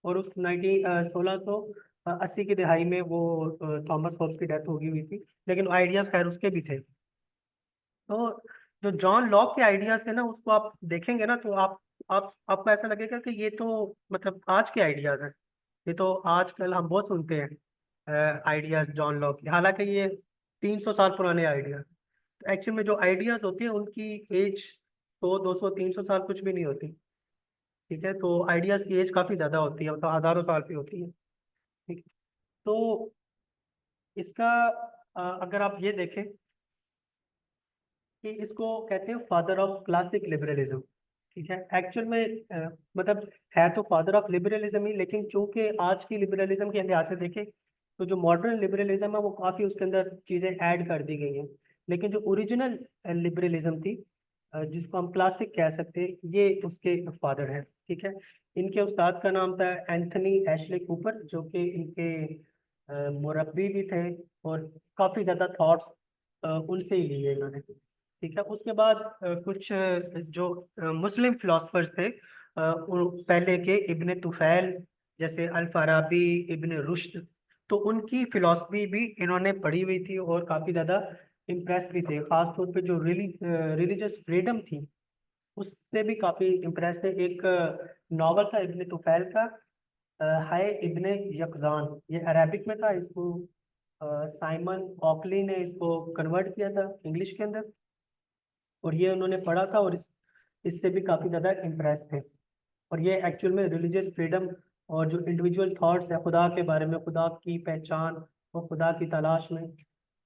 और उस 1680 की दिहाई में वो थॉमस होब्स की डेथ हो गई हुई थी, लेकिन आइडियाज खैर उसके भी थे। तो जो जॉन लॉक के आइडियाज थे ना, उसको आप देखेंगे ना, तो आपको ऐसा लगेगा कि ये तो मतलब आज के आइडियाज हैं। ये तो आजकल हम बहुत सुनते हैं आइडियाज जॉन लॉक के, हालांकि ये 300 साल पुराने आइडियाज। एक्चुअल में जो आइडियाज होती है उनकी एज 100, 200, 300 साल कुछ भी नहीं होती, ठीक है। तो आइडियाज की एज काफी ज्यादा होती है, मतलब हजारों साल की होती है, ठीक है। तो इसका अगर आप ये देखें कि इसको कहते हैं फादर ऑफ क्लासिक लिबरलिज्म, ठीक है। एक्चुअल में मतलब है तो फादर ऑफ लिबरलिज्म ही, लेकिन चूंकि आज की लिबरलिज्म के लिहाज से देखें तो जो मॉडर्न लिबरलिज्म है वो काफ़ी उसके अंदर चीज़ें ऐड कर दी गई हैं। लेकिन जो ओरिजिनल लिबरलिज्म थी, जिसको हम क्लासिक कह सकते हैं, ये उसके फादर हैं, ठीक है। इनके उस्ताद का नाम था एंथनी एशले कूपर, जो कि इनके मुरब्बी भी थे, और काफ़ी ज़्यादा थॉट्स उनसे ही लिए इन्होंने, ठीक है। उसके बाद कुछ जो मुस्लिम फिलोसफर्स थे, पहले के इब्न तुफैल, जैसे अल फाराबी, इब्न रुश्द, तो उनकी फिलॉसफी भी इन्होंने पढ़ी हुई थी और काफ़ी ज़्यादा इम्प्रेस भी थे। खासतौर पे जो रिलीजियस फ्रीडम थी उससे भी काफ़ी इम्प्रेस थे। एक नावल था इब्न तुफैल का, हाय इब्न यकजान, ये अरेबिक में था। इसको साइमन ऑकली ने इसको कन्वर्ट किया था इंग्लिश के अंदर, और ये उन्होंने पढ़ा था, और इससे भी काफ़ी ज़्यादा इम्प्रेस थे। और ये एक्चुअल में रिलीजियस फ्रीडम और जो इंडिविजुअल थॉट्स है खुदा के बारे में, खुदा की पहचान और खुदा की तलाश में,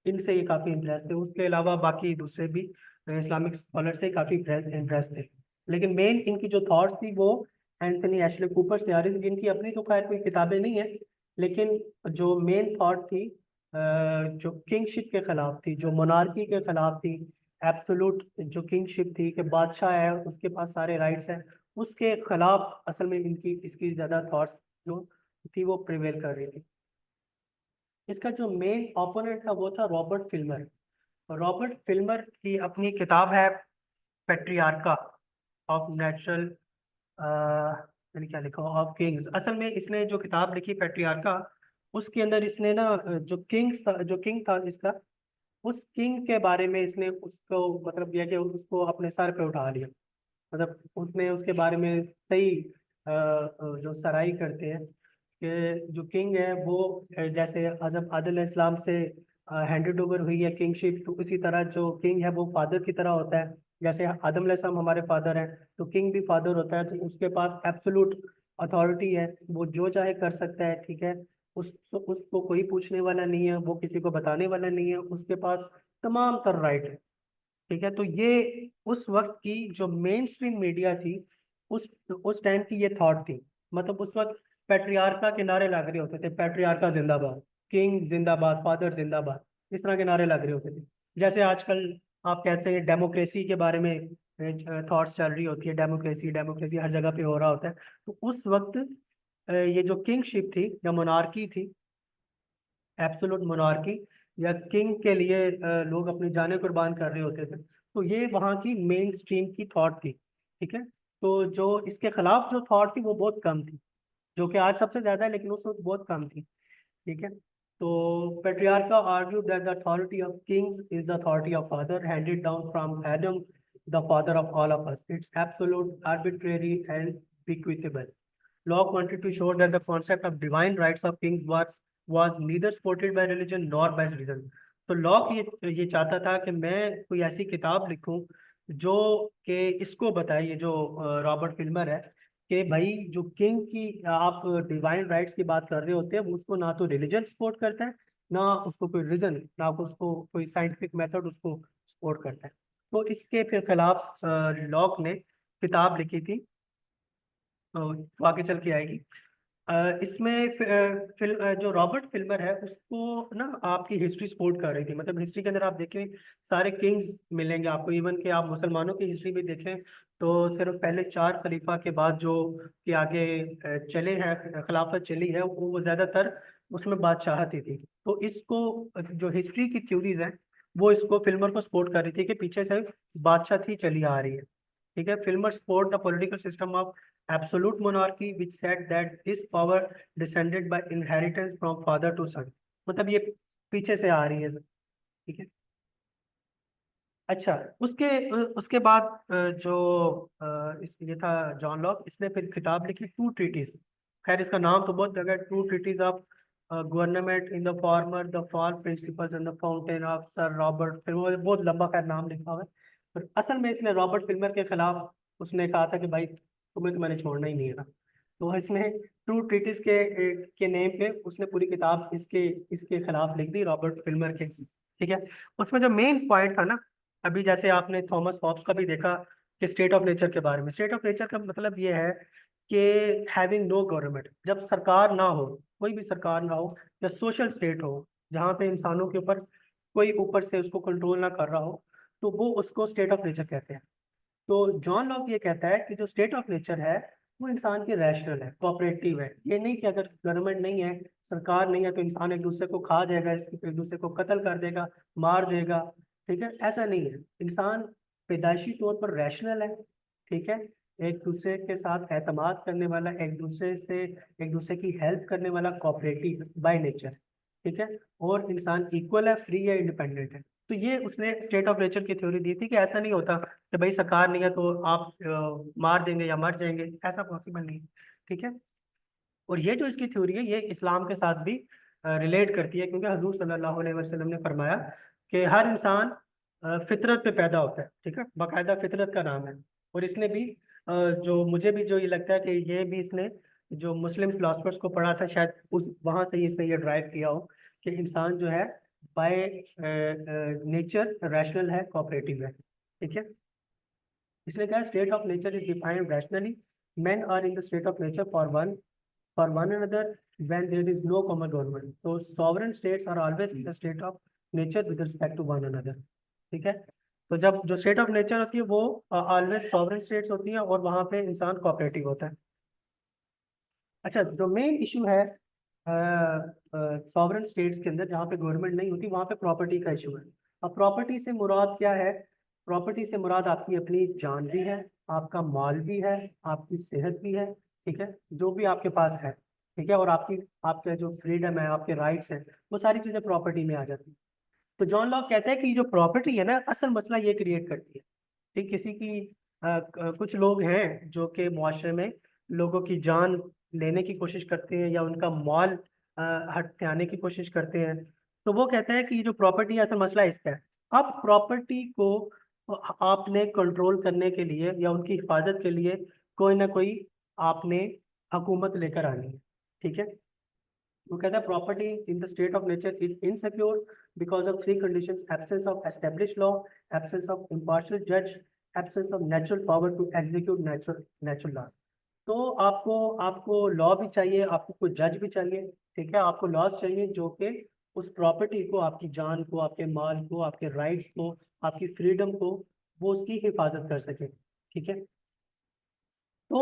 इनसे ये काफ़ी इम्प्रेस थे। उसके अलावा बाकी दूसरे भी इस्लामिक स्कॉलर से काफ़ी इम्प्रेस थे। लेकिन मेन इनकी जो थॉट्स थी वो एंथनी एशले कूपर से आ रही थी, जिनकी अपनी तो खैर कोई किताबें नहीं है, लेकिन जो मेन थॉट थी जो किंगशिप के खिलाफ थी, जो मोनार्की के खिलाफ थी, एब्सोल्यूट जो किंगशिप थी कि बादशाह है उसके पास सारे राइट्स हैं, उसके खिलाफ असल में इनकी इसकी ज़्यादा थॉट्स जो थी वो प्रिवेल कर रही थी। इसका जो मेन ओपोनेंट था वो था रॉबर्ट फिल्मर। रॉबर्ट फिल्मर की अपनी किताब है पेट्रियार्का ऑफ नेचुरल, मैंने क्या लिखा, ऑफ किंग्स। असल में इसने जो किताब लिखी पेट्रियार्का, उसके अंदर इसने ना जो किंग था इसका, उस किंग के बारे में इसने उसको मतलब यह कि उसको अपने सर पे उठा लिया। मतलब उसने उसके बारे में सही जो सराही करते हैं कि जो किंग है वो जैसे जब आदम इस्लाम से हैंडेड ओवर हुई है किंगशिप, तो उसी तरह जो किंग है वो फादर की तरह होता है। जैसे आदम इस्लाम हमारे फादर हैं, तो किंग भी फादर होता है। तो उसके पास एब्सोल्यूट अथॉरिटी है, वो जो चाहे कर सकता है, ठीक है। उसको कोई पूछने वाला नहीं है, वो किसी को बताने वाला नहीं है, उसके पास तमाम तर राइट है, ठीक है। तो ये उस वक्त की जो मेन स्ट्रीम मीडिया थी, उस टाइम की ये थॉट थी। मतलब उस वक्त पैट्रियार्का के नारे लग रहे होते थे, पैट्रियार्का जिंदाबाद, किंग जिंदाबाद, फादर जिंदाबाद, इस तरह के नारे लग रहे होते थे। जैसे आजकल आप कहते हैं डेमोक्रेसी के बारे में थॉट्स चल रही होती है, डेमोक्रेसी डेमोक्रेसी हर जगह पे हो रहा होता है। तो उस वक्त ये जो किंगशिप थी या मोनार्की थी, एब्सोल्यूट मोनार्की या किंग के लिए लोग अपनी जानें कुर्बान कर रहे होते थे। तो ये वहाँ की मेन स्ट्रीम की थॉट थी, ठीक है। तो जो इसके खिलाफ जो थॉट थी वो बहुत कम थी। जो कि आज सबसे ज्यादा है, लेकिन उस वक्त बहुत कम थी। ठीक है। तो पेट्रियार्का argued that the authority of kings is the authority of father handed down from Adam, the father of all of us. It's absolute, arbitrary, and equitable. Locke wanted to show that the concept of divine rights of kings was neither supported by religion nor by reason. तो lock ये चाहता था कि मैं कोई ऐसी किताब लिखूं जो कि इसको बताए, ये जो रॉबर्ट फिल्मर है, कि भाई जो किंग की आप डिवाइन राइट्स की बात कर रहे होते हैं, उसको ना तो रिलीजन सपोर्ट करता है, ना उसको कोई रीजन, ना उसको कोई साइंटिफिक मेथड उसको सपोर्ट करता है। तो इसके फिर खिलाफ लॉक ने किताब लिखी थी, तो आगे चल के आएगी। इसमें जो रॉबर्ट फिल्मर है उसको ना आपकी हिस्ट्री सपोर्ट कर रही थी। मतलब हिस्ट्री के अंदर आप देखें सारे किंग्स मिलेंगे आपको, इवन कि आप मुसलमानों की हिस्ट्री भी देखें तो सिर्फ पहले 4 खलीफा के बाद जो कि आगे चले हैं, खिलाफत चली है, वो ज़्यादातर उसमें बादशाहत ही थी। तो इसको जो हिस्ट्री की थ्योरीज हैं वो इसको फिल्मर को सपोर्ट कर रही थी कि पीछे से बादशाह ही चली आ रही है। ठीक है। Filmer support the political system of absolute monarchy which said that this power descended by inheritance from father to son। मतलब ये पीछे से आ रही है। ठीक है। अच्छा, उसके उसके बाद जो ये था जॉन लॉक, इसने फिर किताब लिखी टू ट्रीटीज। खैर इसका नाम तो बहुत जगह, two treatises of government in the former, the fall principles and the fountain of sir Robert Filmer. बहुत लंबा खैर नाम लिखा हुआ है, पर असल में इसने रॉबर्ट फिल्मर के खिलाफ उसने कहा था कि भाई तुम्हें तो मैंने छोड़ना ही नहीं है ना। तो इसने टू ट्रीटीज के नेम पे उसने पूरी किताब इसके इसके खिलाफ लिख दी, रॉबर्ट फिल्मर के। ठीक है। उसमें जो मेन पॉइंट था ना, अभी जैसे आपने थॉमस हॉब्स का भी देखा कि स्टेट ऑफ नेचर के बारे में, स्टेट ऑफ नेचर का मतलब ये है कि हैविंग नो गवर्नमेंट, जब सरकार ना हो, कोई भी सरकार ना हो, या सोशल स्टेट हो जहाँ पे इंसानों के ऊपर कोई ऊपर से उसको कंट्रोल ना कर रहा हो, तो वो उसको स्टेट ऑफ नेचर कहते हैं। तो जॉन लॉक ये कहता है कि जो स्टेट ऑफ नेचर है वो इंसान की रैशनल है, कोऑपरेटिव है। ये नहीं कि अगर गवर्नमेंट नहीं है, सरकार नहीं है, तो इंसान एक दूसरे को खा जाएगा, एक दूसरे को कत्ल कर देगा, मार देगा। ठीक है, ऐसा नहीं है। इंसान पैदाइशी तौर पर रैशनल है। ठीक है। एक दूसरे के साथ एतमाद करने वाला, एक दूसरे की हेल्प करने वाला, कोऑपरेटिव बाय नेचर। ठीक है। और इंसान इक्वल है, फ्री है, इंडिपेंडेंट है। तो ये उसने स्टेट ऑफ नेचर की थ्योरी दी थी कि ऐसा नहीं होता कि भाई सरकार नहीं है तो आप मार देंगे या मर जाएंगे, ऐसा पॉसिबल नहीं है। ठीक है। और ये जो इसकी थ्योरी है ये इस्लाम के साथ भी रिलेट करती है, क्योंकि हजूर सल्लल्लाहु अलैहि वसल्लम ने फरमाया कि हर इंसान फितरत पे पैदा होता है। ठीक है, बाकायदा फितरत का नाम है। और इसने भी जो मुझे भी जो ये लगता है कि ये भी इसने जो मुस्लिम फिलोसफर्स को पढ़ा था, शायद उस वहां से ही इसने ये ड्राइव किया हो कि इंसान जो है बाय नेचर रैशनल है, कोऑपरेटिव है। ठीक है। इसने कहा state of nature is defined rationally, men are in the state of nature for one another when there is no common government. So sovereign states are always in the state of nature with respect to one another. ठीक है। तो जब जो state of nature होती है वो always sovereign states होती है, और वहां पे इंसान कोऑपरेटिव होता है। अच्छा, जो मेन इशू है सॉवरेन स्टेट्स के अंदर जहाँ पे गवर्नमेंट नहीं होती, वहाँ पे प्रॉपर्टी का इशू है। अब प्रॉपर्टी से मुराद क्या है? प्रॉपर्टी से मुराद आपकी अपनी जान भी है, आपका माल भी है, आपकी सेहत भी है। ठीक है, जो भी आपके पास है। ठीक है। और आपकी आपका जो फ्रीडम है, आपके राइट्स हैं, वो सारी चीज़ें प्रॉपर्टी में आ जाती हैं। तो जॉन लॉक कहता है कि जो प्रॉपर्टी है ना, असल मसला ये क्रिएट करती है। ठीक, किसी की कुछ लोग हैं जो कि मुआशरे में लोगों की जान लेने की कोशिश करते हैं या उनका माल हथियाने की कोशिश करते हैं। तो वो कहता है कि ये जो प्रॉपर्टी है असल मसला इसका है। अब प्रॉपर्टी को आपने कंट्रोल करने के लिए या उनकी हिफाजत के लिए कोई ना कोई आपने हुकूमत लेकर आनी है। ठीक है। वो कहता है property in the state of nature is insecure because of 3 conditions: absence of established law, absence of impartial जज, absence of natural power to execute natural laws. तो आपको आपको लॉ भी चाहिए, आपको कोई जज भी चाहिए। ठीक है, आपको लॉज चाहिए जो कि उस प्रॉपर्टी को, आपकी जान को, आपके माल को, आपके राइट्स को, आपकी फ्रीडम को, वो उसकी हिफाजत कर सके। ठीक है। तो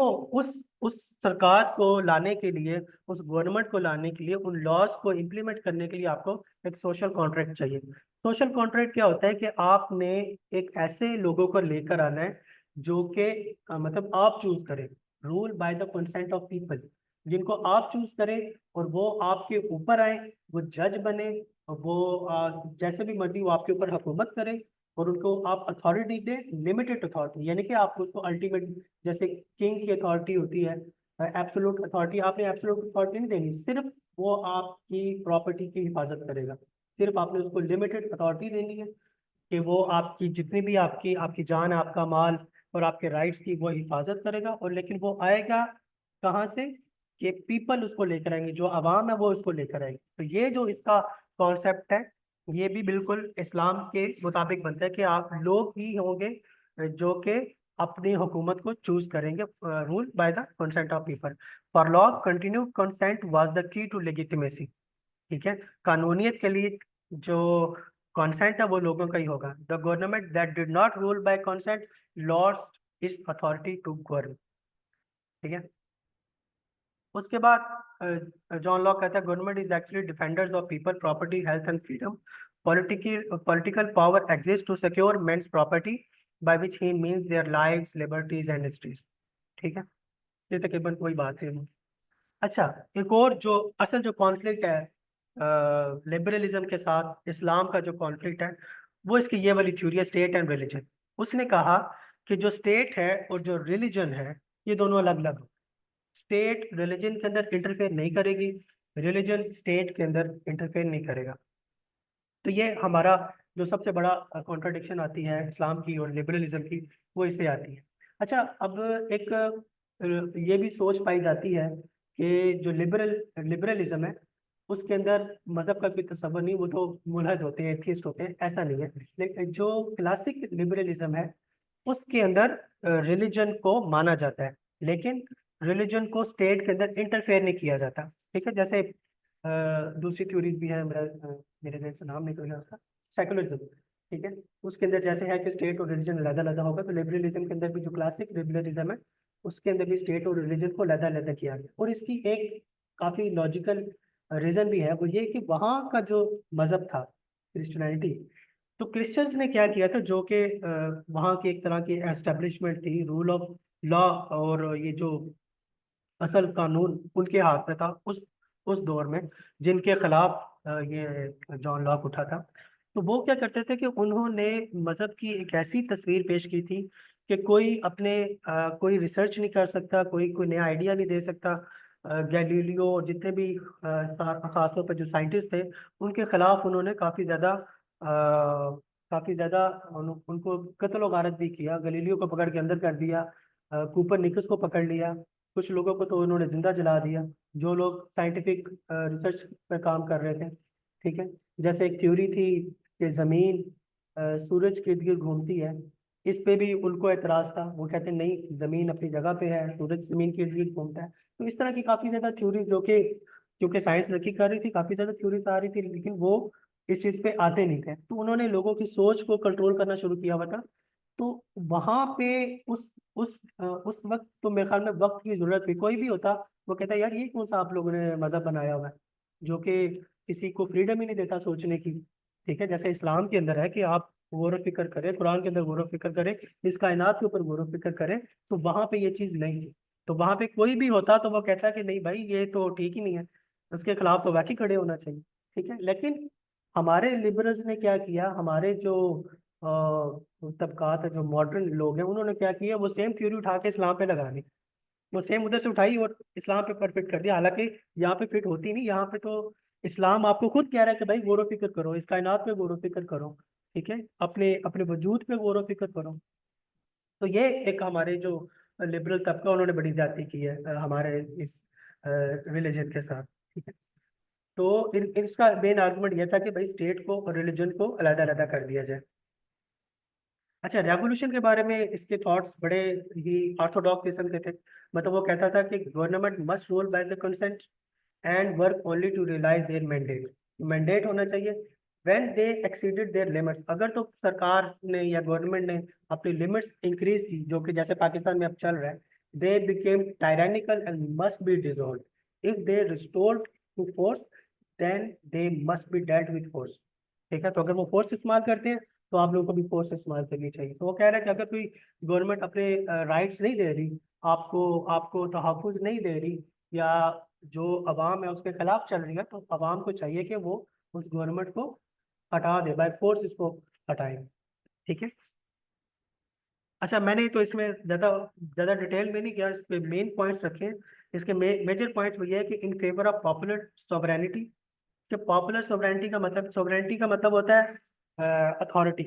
उस सरकार को लाने के लिए, उस गवर्नमेंट को लाने के लिए, उन लॉज को इम्प्लीमेंट करने के लिए आपको एक सोशल कॉन्ट्रैक्ट चाहिए। सोशल कॉन्ट्रैक्ट क्या होता है कि आपने एक ऐसे लोगों को लेकर आना है जो कि मतलब आप चूज करें, rule by the consent of people. जिनको आप चूज करें और वो आपके ऊपर आए, वो जज बने, और वो जैसे भी मर्जी वो आपके ऊपर हुकूमत करे, और उनको आप अथॉरिटी दे, लिमिटेड अथॉरिटी, यानी कि आप उसको अल्टीमेट, जैसे किंग की अथॉरिटी होती है, एब्सोल्यूट अथॉरिटी, आपने एब्सोल्यूट अथॉरिटी नहीं देनी, सिर्फ वो आपकी प्रॉपर्टी की हिफाजत करेगा, सिर्फ आपने उसको लिमिटेड अथॉरिटी देनी है कि वो आपकी जितनी भी आपकी आपकी जान, आपका माल और आपके राइट्स की वो हिफाजत करेगा। और लेकिन वो आएगा कहाँ से, कि पीपल उसको लेकर आएंगे, जो आवाम है वो उसको लेकर आएगी। तो ये जो इसका कॉन्सेप्ट है, ये भी बिल्कुल इस्लाम के मुताबिक बनता है कि आप लोग ही होंगे जो कि अपनी हुकूमत को चूज करेंगे, rule by the consent of people. For law continue consent was the key to legitimacy. ठीक है, कानूनियत के लिए जो कॉन्सेंट है वो लोगों का ही होगा। The government that did not rule by consent lost its authority to govern. ठीक है, उसके बाद जॉन लॉक कहता है government is actually defenders of people property health and freedom. Political power exist to secure men's property by which he means their lives liberties and histories. ठीक है, ये तकरीबन कोई बात है। अच्छा, एक और जो असल जो कॉन्फ्लिक्ट है लिबरलिज्म के साथ इस्लाम का, जो कॉन्फ्लिक्ट है वो इसकी ये वाली थ्योरी है, स्टेट एंड रिलीजन। उसने कहा कि जो स्टेट है और जो रिलीजन है ये दोनों अलग अलग। स्टेट रिलीजन के अंदर इंटरफेयर नहीं करेगी, रिलीजन स्टेट के अंदर इंटरफेयर नहीं करेगा। तो ये हमारा जो सबसे बड़ा कॉन्ट्रडिक्शन आती है इस्लाम की और लिबरलिज्म की, वो इससे आती है। अच्छा, अब एक ये भी सोच पाई जाती है कि जो लिबरलिज्म है उसके अंदर मजहब का कोई तस्वर नहीं, वो तो मुल्हद होते हैं, एथियस्ट होते हैं, ऐसा नहीं है। लेकिन जो क्लासिक लिबरलिज्म है उसके अंदर रिलीजन को माना जाता है, लेकिन रिलीजन को स्टेट के अंदर इंटरफेयर नहीं किया जाता। ठीक है, जैसे दूसरी थ्योरीज भी है, मेरे जहन से नाम निकल गया उसका, सेकुलरिज्म। ठीक है, उसके अंदर जैसे है कि स्टेट और रिलीजन अलग अलग होगा, तो लिबरलिज्म के अंदर भी जो क्लासिक लिबरलिज्म है उसके अंदर भी स्टेट और रिलीजन को अलग अलग किया गया। और इसकी एक काफी लॉजिकल रीजन भी है, वो ये कि वहाँ का जो मजहब था क्रिश्चियनिटी, तो क्रिश्चियंस ने क्या किया था, जो कि वहाँ की एक तरह की एस्टेब्लिशमेंट थी, रूल ऑफ लॉ, और ये जो असल कानून उनके हाथ में था उस दौर में, जिनके खिलाफ ये जॉन लॉक उठा था। तो वो क्या करते थे कि उन्होंने मजहब की एक ऐसी तस्वीर पेश की थी कि कोई अपने कोई रिसर्च नहीं कर सकता, कोई कोई नया आइडिया नहीं दे सकता। गैलीलियो और जितने भी खासतौर पर जो साइंटिस्ट थे, उनके खिलाफ उन्होंने काफी ज्यादा उनको कत्ल व गारत भी किया। गैलीलियो को पकड़ के अंदर कर दिया, कूपरनिकस को पकड़ लिया, कुछ लोगों को तो उन्होंने जिंदा जला दिया, जो लोग साइंटिफिक रिसर्च पर काम कर रहे थे। ठीक है, जैसे एक थ्योरी थी कि जमीन सूरज के इर्द गिर्द घूमती है, इस पे भी उनको एतराज था। वो कहते हैं नहीं, जमीन अपनी जगह पे है, सूरज जमीन के इर्द गिर्द घूमता है। तो इस तरह की काफी ज्यादा थ्योरीज, जो कि क्योंकि साइंस तरक्की कर रही थी, काफी ज्यादा थ्योरीज आ रही थी, लेकिन वो इस चीज पे आते नहीं थे। तो उन्होंने लोगों की सोच को कंट्रोल करना शुरू किया हुआ था। तो वहां पे उस वक्त तो मेरे ख्याल में वक्त की जरूरत थी। कोई भी होता वो कहता यार ये कौन सा आप लोगों ने मजहब बनाया हुआ है जो कि किसी को फ्रीडम ही नहीं देता सोचने की। ठीक है, जैसे इस्लाम के अंदर है कि आप गौर फिक्र करें, कुरान के अंदर गौर फिक्र करें, इस कायनात के ऊपर गौर फिक्र करें, तो वहां पे ये चीज नहीं थी। तो वहां पे कोई भी होता तो वो कहता कि नहीं भाई ये तो ठीक ही नहीं है, उसके खिलाफ तो वाकई खड़े होना चाहिए। ठीक है, लेकिन हमारे लिबरल्स ने क्या किया, हमारे जो तबकात है, जो मॉडर्न लोग हैं, उन्होंने क्या किया, वो सेम थ्योरी उठा के इस्लाम पे लगा दी। वो सेम उधर से उठाई और इस्लाम पे पर फिट कर दिया, हालांकि यहाँ पे फिट होती नहीं। यहाँ पे तो इस्लाम आपको खुद कह रहा है कि भाई गौर फिक्र करो, इस कायनात पे गौर फिक्र करो। ठीक है, अपने अपने वजूद पे गौर फिक्र करो। तो ये एक हमारे जो लिबरल तबका, उन्होंने बड़ी ज्यादती की है हमारे इस रिलीजन के साथ। ठीक है, तो इसका मेन आर्गुमेंट यह था कि भाई स्टेट को और रिलीजन को अलग अलग कर दिया जाए। अच्छा, रेवोल्यूशन के बारे में इसके थॉट्स बड़े ही ऑर्थोडॉक्स किस्म के थे। मतलब वो कहता था कि government must rule by the consent and work only to realise their mandate. Mandate होना चाहिए, when they exceeded their limits, अगर तो सरकार ने या गवर्नमेंट ने अपनी लिमिट्स इंक्रीज की, जो कि जैसे पाकिस्तान में अब चल रहा है, they became tyrannical and must be dissolved. If they restored to force then they must be dealt with force. ठीक है, तो अगर वो फोर्स इस्तेमाल करते हैं तो आप लोगों को भी फोर्स इस्तेमाल करनी चाहिए। तो वो कह रहा है कि अगर कोई गवर्नमेंट अपने राइट्स नहीं दे रही, आपको आपको तहफ़्फ़ुज़ नहीं दे रही, या जो अवाम है उसके खिलाफ चल रही है, तो अवाम को चाहिए कि वो उस गवर्नमेंट को हटा दे, बाय फोर्स इसको हटाए। ठीक है। अच्छा, मैंने तो इसमें ज़्यादा ज़्यादा डिटेल में नहीं किया, इस पे मेन पॉइंट्स रखे हैं। इसके मेजर पॉइंट्स ये है कि in favour of popular sovereignty. कि पॉपुलर सॉवरेनिटी का मतलब होता है अथॉरिटी,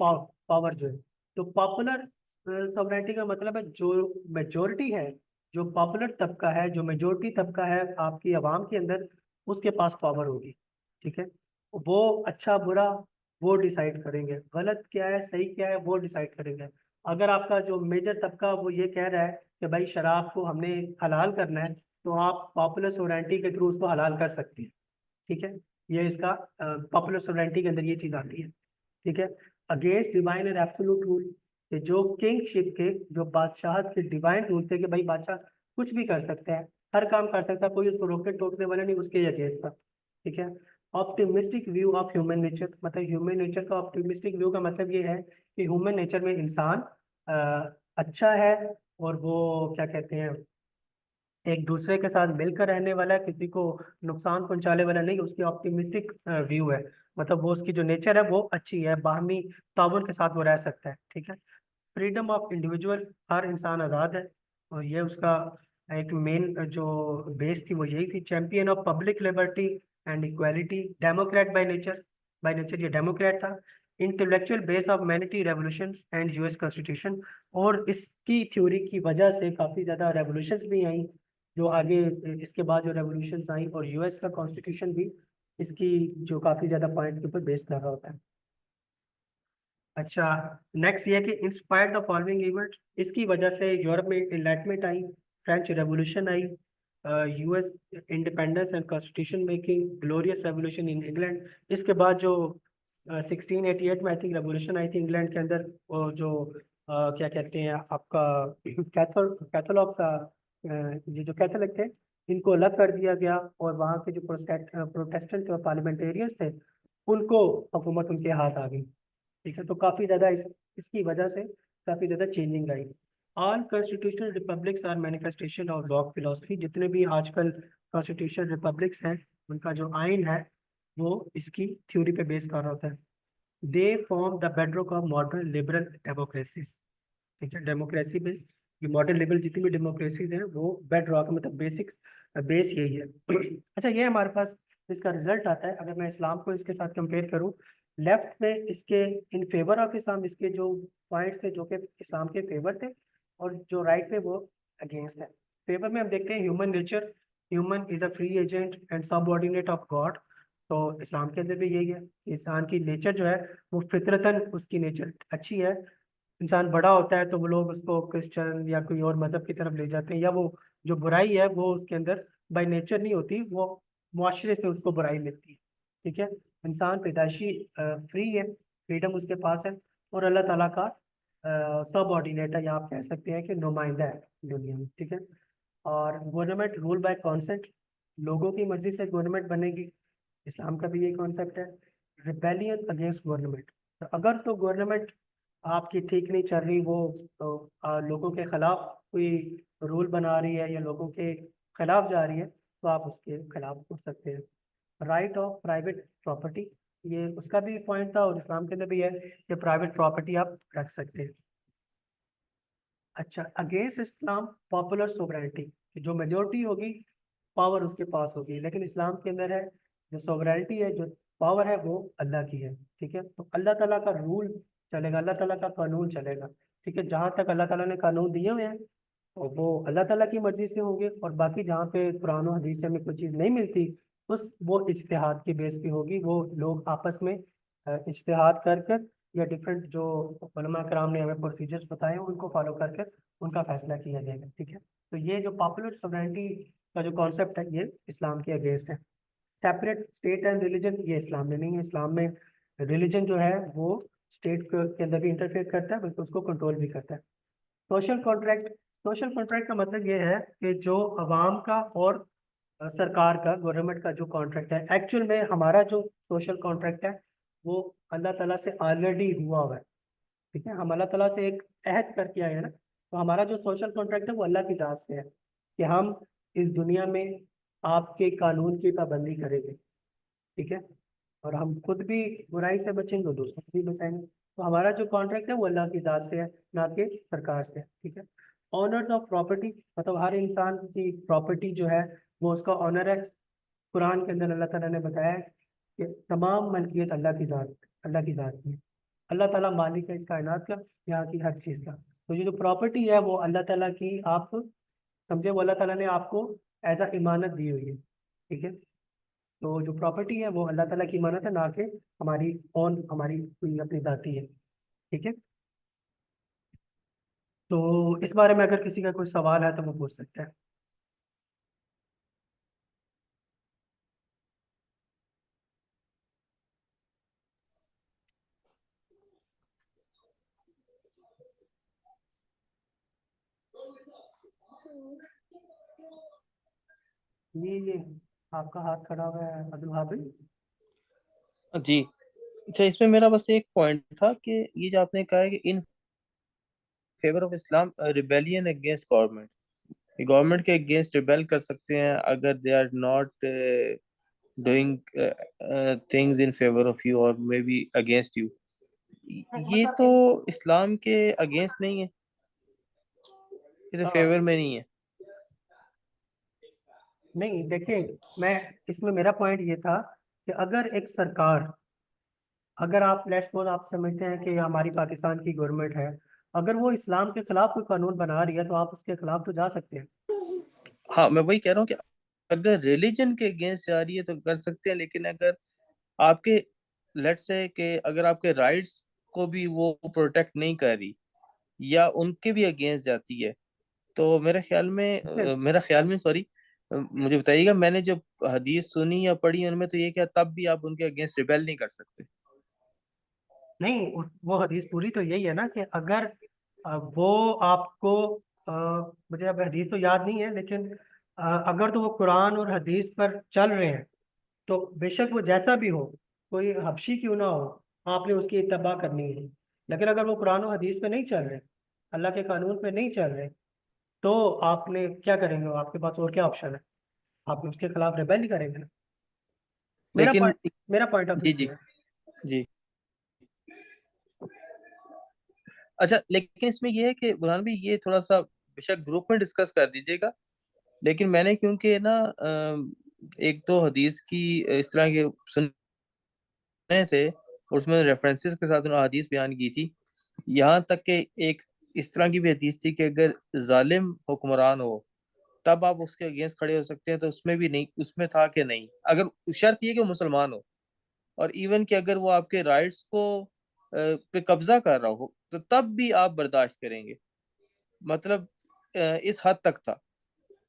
पावर जो है। तो पॉपुलर सॉवरेनिटी का मतलब है जो मेजोरिटी है, जो पॉपुलर तबका है, जो मेजोरिटी तबका है आपकी आवाम के अंदर, उसके पास पावर होगी। ठीक है। वो अच्छा बुरा वो डिसाइड करेंगे, गलत क्या है सही क्या है वो डिसाइड करेंगे। अगर आपका जो मेजर तबका वो ये कह रहा है कि भाई शराब को हमने हलाल करना है, तो आप पॉपुलर सोवरेनिटी के थ्रू उसको हलाल कर सकते हैं। ठीक है। ये इसका पॉपुलर सोवरेनिटी के अंदर ये चीज आती है। ठीक है। Against divine and absolute rule, कि जो किंगशिप के, जो बादशाहत के डिवाइन रूल थे कि भाई बादशाह कुछ भी कर सकता है, हर काम कर सकता है, कोई उसको रोकने टोकने वाला नहीं, उसके अगेंस्ट था। ठीक है। Optimistic view of human nature, मतलब ह्यूमन नेचर का ऑप्टिमिस्टिक व्यू का मतलब ये है कि ह्यूमन नेचर में इंसान अच्छा है, और वो क्या कहते हैं, एक दूसरे के साथ मिलकर रहने वाला है, किसी को नुकसान पहुंचाने वाला नहीं, उसकी ऑप्टिमिस्टिक व्यू है। मतलब वो उसकी जो नेचर है वो अच्छी है, बाहमी ताउन के साथ वो रह सकता है। ठीक है। फ्रीडम ऑफ इंडिविजुअल, हर इंसान आज़ाद है, और ये उसका एक मेन जो बेस थी वो यही थी। Champion of public liberty and equality, democrat by nature ये डेमोक्रेट था। Intellectual base of many revolutions and US constitution, और इसकी थ्योरी की वजह से काफ़ी ज़्यादा रेवोल्यूशंस भी आई, जो आगे इसके बाद जो रेवोल्यूशंस आई, और यूएस का कॉन्स्टिट्यूशन भी इसकी जो काफ़ी ज़्यादा पॉइंट के ऊपर बेस कर रहा होता है। अच्छा, नेक्स्ट ये है कि इंस्पायर्ड द फॉलोइंग इवेंट, इसकी वजह से यूरोप में enlightenment I, French revolution I, US independence and constitution making, glorious revolution in England. इसके बाद जो 1688 में आई थिंक रेवोल्यूशन आई थी इंग्लैंड के अंदर, वो जो क्या कहते हैं आपका कैथोलॉग का, ये जो कैथोलिक थे इनको अलग कर दिया गया, और वहाँ के जो प्रोटेस्टेंट पार्लियामेंटेरियंस थे उनको हुकूमत उनके हाथ आ गई। ठीक है। तो काफी ज्यादा इसकी वजह से काफी ज्यादा चेंजिंग आई। All constitutional republics are manifestation of law philosophy, जितने भी आजकल कॉन्स्टिट्यूशनल रिपब्लिक्स हैं उनका जो आइन है वो इसकी थ्योरी पे बेस कर रहा होता है। They form the bedrock of modern liberal democracies. ठीक है। डेमोक्रेसी में ये मॉडर्न लिबरल जितनी भी डेमोक्रेसीज हैं वो बेड रॉक, मतलब बेसिक्स बेस यही है। अच्छा, ये हमारे पास इसका रिजल्ट आता है, अगर मैं इस्लाम को इसके साथ कंपेयर करूं, लेफ्ट में इसके इन फेवर ऑफ इस्लाम इसके जो पॉइंट्स थे जो कि इस्लाम के फेवर थे, और जो राइट पे वो अगेंस्ट है। फेवर में हम देखते हैं human nature, human is a free agent and subordinate of God. तो इस्लाम के अंदर भी यही है, इंसान की नेचर जो है वो फितरतन उसकी नेचर अच्छी है। इंसान बड़ा होता है तो वो लोग उसको क्रिश्चियन या कोई और मजहब की तरफ ले जाते हैं, या वो जो बुराई है वो उसके अंदर बाय नेचर नहीं होती, वो मुआशरे से उसको बुराई मिलती है। ठीक है। इंसान पैदाइशी फ्री है, फ्रीडम उसके पास है, और अल्लाह ताला का सब ऑर्डिनेट है, या आप कह सकते हैं कि नुमाइंदा है दुनिया में। ठीक है। और गवर्नमेंट रूल बाय कॉन्सेंट, लोगों की मर्जी से गवर्नमेंट बनेगी, इस्लाम का भी यही कॉन्सेप्ट है। रिबेलियन अगेंस्ट गवर्नमेंट, तो अगर तो गवर्नमेंट आपकी ठीक नहीं चल रही, वो तो, लोगों के खिलाफ कोई रूल बना रही है या लोगों के खिलाफ जा रही है, तो आप उसके खिलाफ उठ सकते हैं। राइट ऑफ प्राइवेट प्रॉपर्टी, ये उसका भी पॉइंट था, और इस्लाम के अंदर भी है कि प्राइवेट प्रॉपर्टी आप रख सकते हैं। अच्छा, अगेंस्ट इस्लाम पॉपुलर सोवरेनिटी, जो मेजोरिटी होगी पावर उसके पास होगी, लेकिन इस्लाम के अंदर है जो सोवरेनिटी है, जो पावर है वो अल्लाह की है। ठीक है। तो अल्लाह ताला का रूल चलेगा, अल्लाह ताला का कानून चलेगा। ठीक है। जहाँ तक अल्लाह ताला ने कानून दिए हुए हैं और वो अल्लाह ताला की मर्जी से होंगे, और बाकी जहाँ पे कुरान और हदीस से हमें कोई चीज़ नहीं मिलती, उस वो इज्तिहाद की बेस पे होगी, वो लोग आपस में इज्तिहाद कर कर, या डिफरेंट जो उलमा कराम ने हमें प्रोसीजर्स बताए हैं उनको फॉलो करके उनका फैसला किया जाएगा। ठीक है। तो ये जो पॉपुलर सोवरेनिटी का जो कॉन्सेप्ट है ये इस्लाम के अगेंस्ट है। सेपरेट स्टेट एंड रिलीजन, ये इस्लाम में नहीं है। इस्लाम में रिलीजन जो है वो स्टेट के अंदर भी इंटरफेयर करता है, बल्कि उसको कंट्रोल भी करता है। सोशल कॉन्ट्रैक्ट, सोशल कॉन्ट्रैक्ट का मतलब ये है कि जो अवाम का और सरकार का, गवर्नमेंट का जो कॉन्ट्रैक्ट है, एक्चुअल में हमारा जो सोशल कॉन्ट्रैक्ट है वो अल्लाह ताला से ऑलरेडी हुआ हुआ है। ठीक है। हम अल्लाह ताला से एक अहद करके आए हैं ना, तो हमारा जो सोशल कॉन्ट्रैक्ट है वो अल्लाह की ज़ात से है, कि हम इस दुनिया में आपके कानून की पाबंदी करेंगे, ठीक है, और हम खुद भी बुराई से बचेंगे, दूसरों को भी बचाएंगे। तो हमारा जो कॉन्ट्रैक्ट है वो अल्लाह की ज़ात से है, ना कि सरकार से, ठीक है। ऑनर्स ऑफ प्रॉपर्टी, मतलब हर इंसान की प्रॉपर्टी जो है वो उसका ऑनर है। कुरान के अंदर अल्लाह ताला ने बताया है कि तमाम मलकियत अल्लाह की ज़ात की है। अल्लाह ताला मालिक है इस कायनात का, यहाँ की हर चीज़ का। तो ये जो प्रॉपर्टी है वो अल्लाह ताला की, आप समझे, वो अल्लाह ताला ने आपको एज अ इमानत दी हुई है, ठीक है। तो जो प्रॉपर्टी है वो अल्लाह ताला की इमानत है, ना कि हमारी ओन, हमारी कोई अपनी जाती है, ठीक है। तो इस बारे में अगर किसी का कोई सवाल है तो वो पूछ सकते हैं। ये आपका हाथ खड़ा हुआ है अब्दुल हाफिज।
जी। अच्छा, इसमें मेरा बस एक पॉइंट था कि ये जो आपने कहा है कि in favour of Islam rebellion against government, government के अगेंस्ट रिबेल कर सकते हैं अगर they are not doing things in favour of you और मे बी अगेंस्ट यू, ये तो इस्लाम के अगेंस्ट नहीं है, ये तो
हाँ,
फेवर में नहीं है।
नहीं देखिए, मैं इसमें मेरा पॉइंट ये था कि अगर एक सरकार, अगर आप लेट्स सपोज आप समझते हैं कि हमारी पाकिस्तान की गवर्नमेंट है, अगर वो इस्लाम के खिलाफ कोई कानून बना रही है तो आप उसके खिलाफ तो जा सकते हैं।
हाँ, मैं वही कह रहा हूँ कि अगर रिलीजन के अगेंस्ट जा रही है तो कर सकते हैं, लेकिन अगर आपके लेट्स से कि अगर आपके राइट्स को भी वो प्रोटेक्ट नहीं कर रही या उनके भी अगेंस्ट जाती है, तो
ठीक है।
मेरा ख्याल में सॉरी, मुझे बताइएगा, मैंने जो हदीस सुनी या पढ़ी उनमें तो ये क्या तब भी आप उनके अगेंस्ट रिबेल नहीं कर सकते।
नहीं, वो हदीस पूरी तो यही है ना कि अगर वो आपको, अ, मुझे अब हदीस तो याद नहीं है, लेकिन अगर तो वो कुरान और हदीस पर चल रहे हैं तो बेशक वो जैसा भी हो, कोई हबशी क्यों ना हो, आपने उसकी इत्तबा करनी है। लेकिन अगर वो कुरान और हदीस पे नहीं चल रहे, अल्लाह के कानून पे नहीं चल रहे, तो आपने क्या करेंगे, आपके पास और क्या ऑप्शन है, आप उसके खिलाफ रिबेल ही करेंगे ना। मेरा
लेकिन
पॉइंट मेरा पॉइंट ऑफ
जी
व्यू
जी
है।
जी। अच्छा, लेकिन इसमें ये है कि बुरहान भी ये थोड़ा सा बेशक ग्रुप में डिस्कस कर दीजिएगा, लेकिन मैंने क्योंकि ना एक दो हदीस की इस तरह के सुने थे और उसमें रेफरेंसेस के साथ उन्होंने हदीस बयान की थी, यहाँ तक कि एक इस तरह की भी हदीस थी कि अगर जालिम हुक्मरान हो तब आप उसके अगेंस्ट खड़े हो सकते हैं, तो उसमें भी नहीं, उसमें था कि नहीं, अगर शर्त ये कि वो मुसलमान हो, और इवन कि अगर वो आपके राइट्स को पे कब्जा कर रहा हो तो तब भी आप बर्दाश्त करेंगे, मतलब इस हद तक था।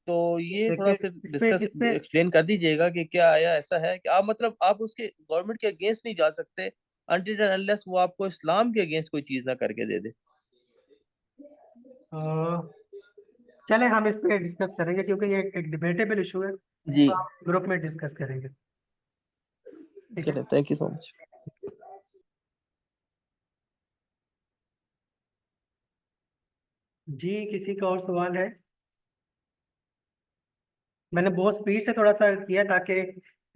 तो ये थोड़ा
देखिए,
फिर
इस पे
डिस्कस
इस पे
एक्सप्लेन कर दीजिएगा कि क्या आया ऐसा है कि आप, मतलब आप उसके गवर्नमेंट के अगेंस्ट नहीं जा सकते अनटिल अनलेस वो आपको इस्लाम के अगेंस्ट कोई चीज ना करके दे दे।
अ, चले हम इस पे डिस्कस करेंगे, क्योंकि ये एक डिबेटेबल इशू है,
जी,
तो आप ग्रुप में डिस्कस करेंगे, ठीक है।
चलिए, थैंक यू सो मच।
जी, किसी का और सवाल है? मैंने बहुत स्पीड से थोड़ा सा किया ताकि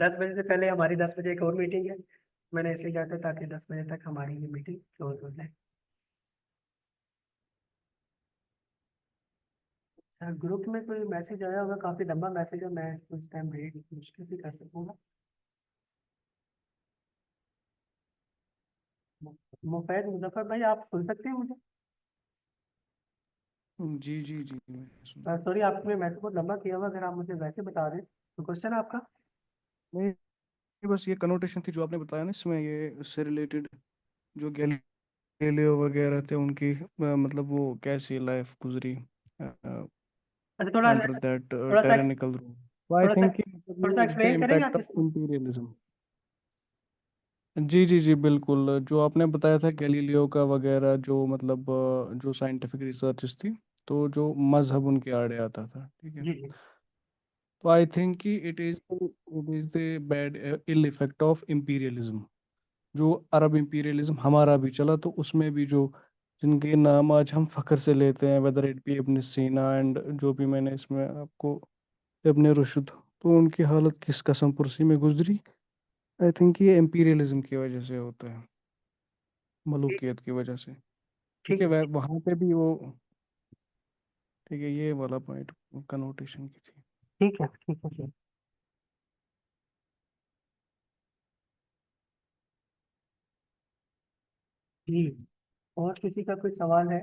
10 बजे से पहले, हमारी 10 बजे एक और मीटिंग है, मैंने इसलिए किया था ताकि 10 बजे तक हमारी ये मीटिंग क्लोज हो जाए। ग्रुप में कोई मैसेज आया होगा, काफी लंबा मैसेज है, मैं इसको इस टाइम रीड मुश्किल से कर सकूंगा। मुफैद मुजफ्फर भाई, आप सुन सकते हैं मुझे?
जी जी जी, मैं सुन सकता
सॉरी, आपने मैसेज बहुत लंबा किया हुआ, अगर आप मुझे वैसे बता दें तो। क्वेश्चन है आपका?
हूँ। नहीं, बस ये कनोटेशन थी जो आपने बताया ना, इसमें ये उससे रिलेटेड जो गैलीलियो वगैरह थे उनकी मतलब वो कैसी लाइफ गुजरी
अच्छा, थोड़ा
अंडर दैट
थोड़ा सा
टायरानिकल रूल। आई
थोड़ा सा
थिंक कि मतलब
थोड़ा सा
ये द
एक्सप्लेन करेंगे
इम्पैक्ट
आप
ऑफ
इसको?
इंपीरियलिज्म। जी जी जी बिल्कुल, जो आपने बताया था गैलीलियो का वगैरह, जो मतलब जो साइंटिफिक रिसर्चेस थी, तो जो मजहब उनके आड़े आता था, ठीक है।
जी जी।
तो आई थिंक कि it is the bad ill effect of imperialism. जो अरब इंपीरियलिज्म हमारा भी चला, तो उसमें भी जो जिनके नाम आज हम फख्र से लेते हैं, वेदर इट बी इब्न सीना एंड जो भी मैंने इसमें आपको इब्न रुशद, तो उनकी हालत किस कसम पुरसी में गुजरी। आई थिंक ये एम्पीरियलिज्म की वजह से होता है, मलूकियत की वजह से। ठीक
ठीक
है,
है।
वहाँ पे भी वो, ठीक है, ये वाला पॉइंट कनोटेशन की थी।
ठीक है, ठीक है, ठीक है। जी, और किसी का कोई सवाल है?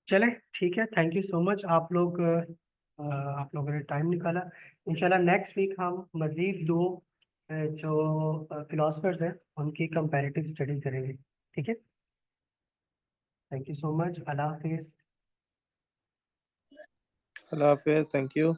चले, ठीक है, थैंक यू सो मच आप लोगों ने टाइम निकाला। इंशाल्लाह नेक्स्ट वीक हम मजीद दो जो फिलोसफर्स हैं उनकी कंपैरेटिव स्टडी करेंगे। ठीक है, थैंक यू सो मच, अल्लाह हाफिज।
अल्लाह हाफिज़, थैंक यू।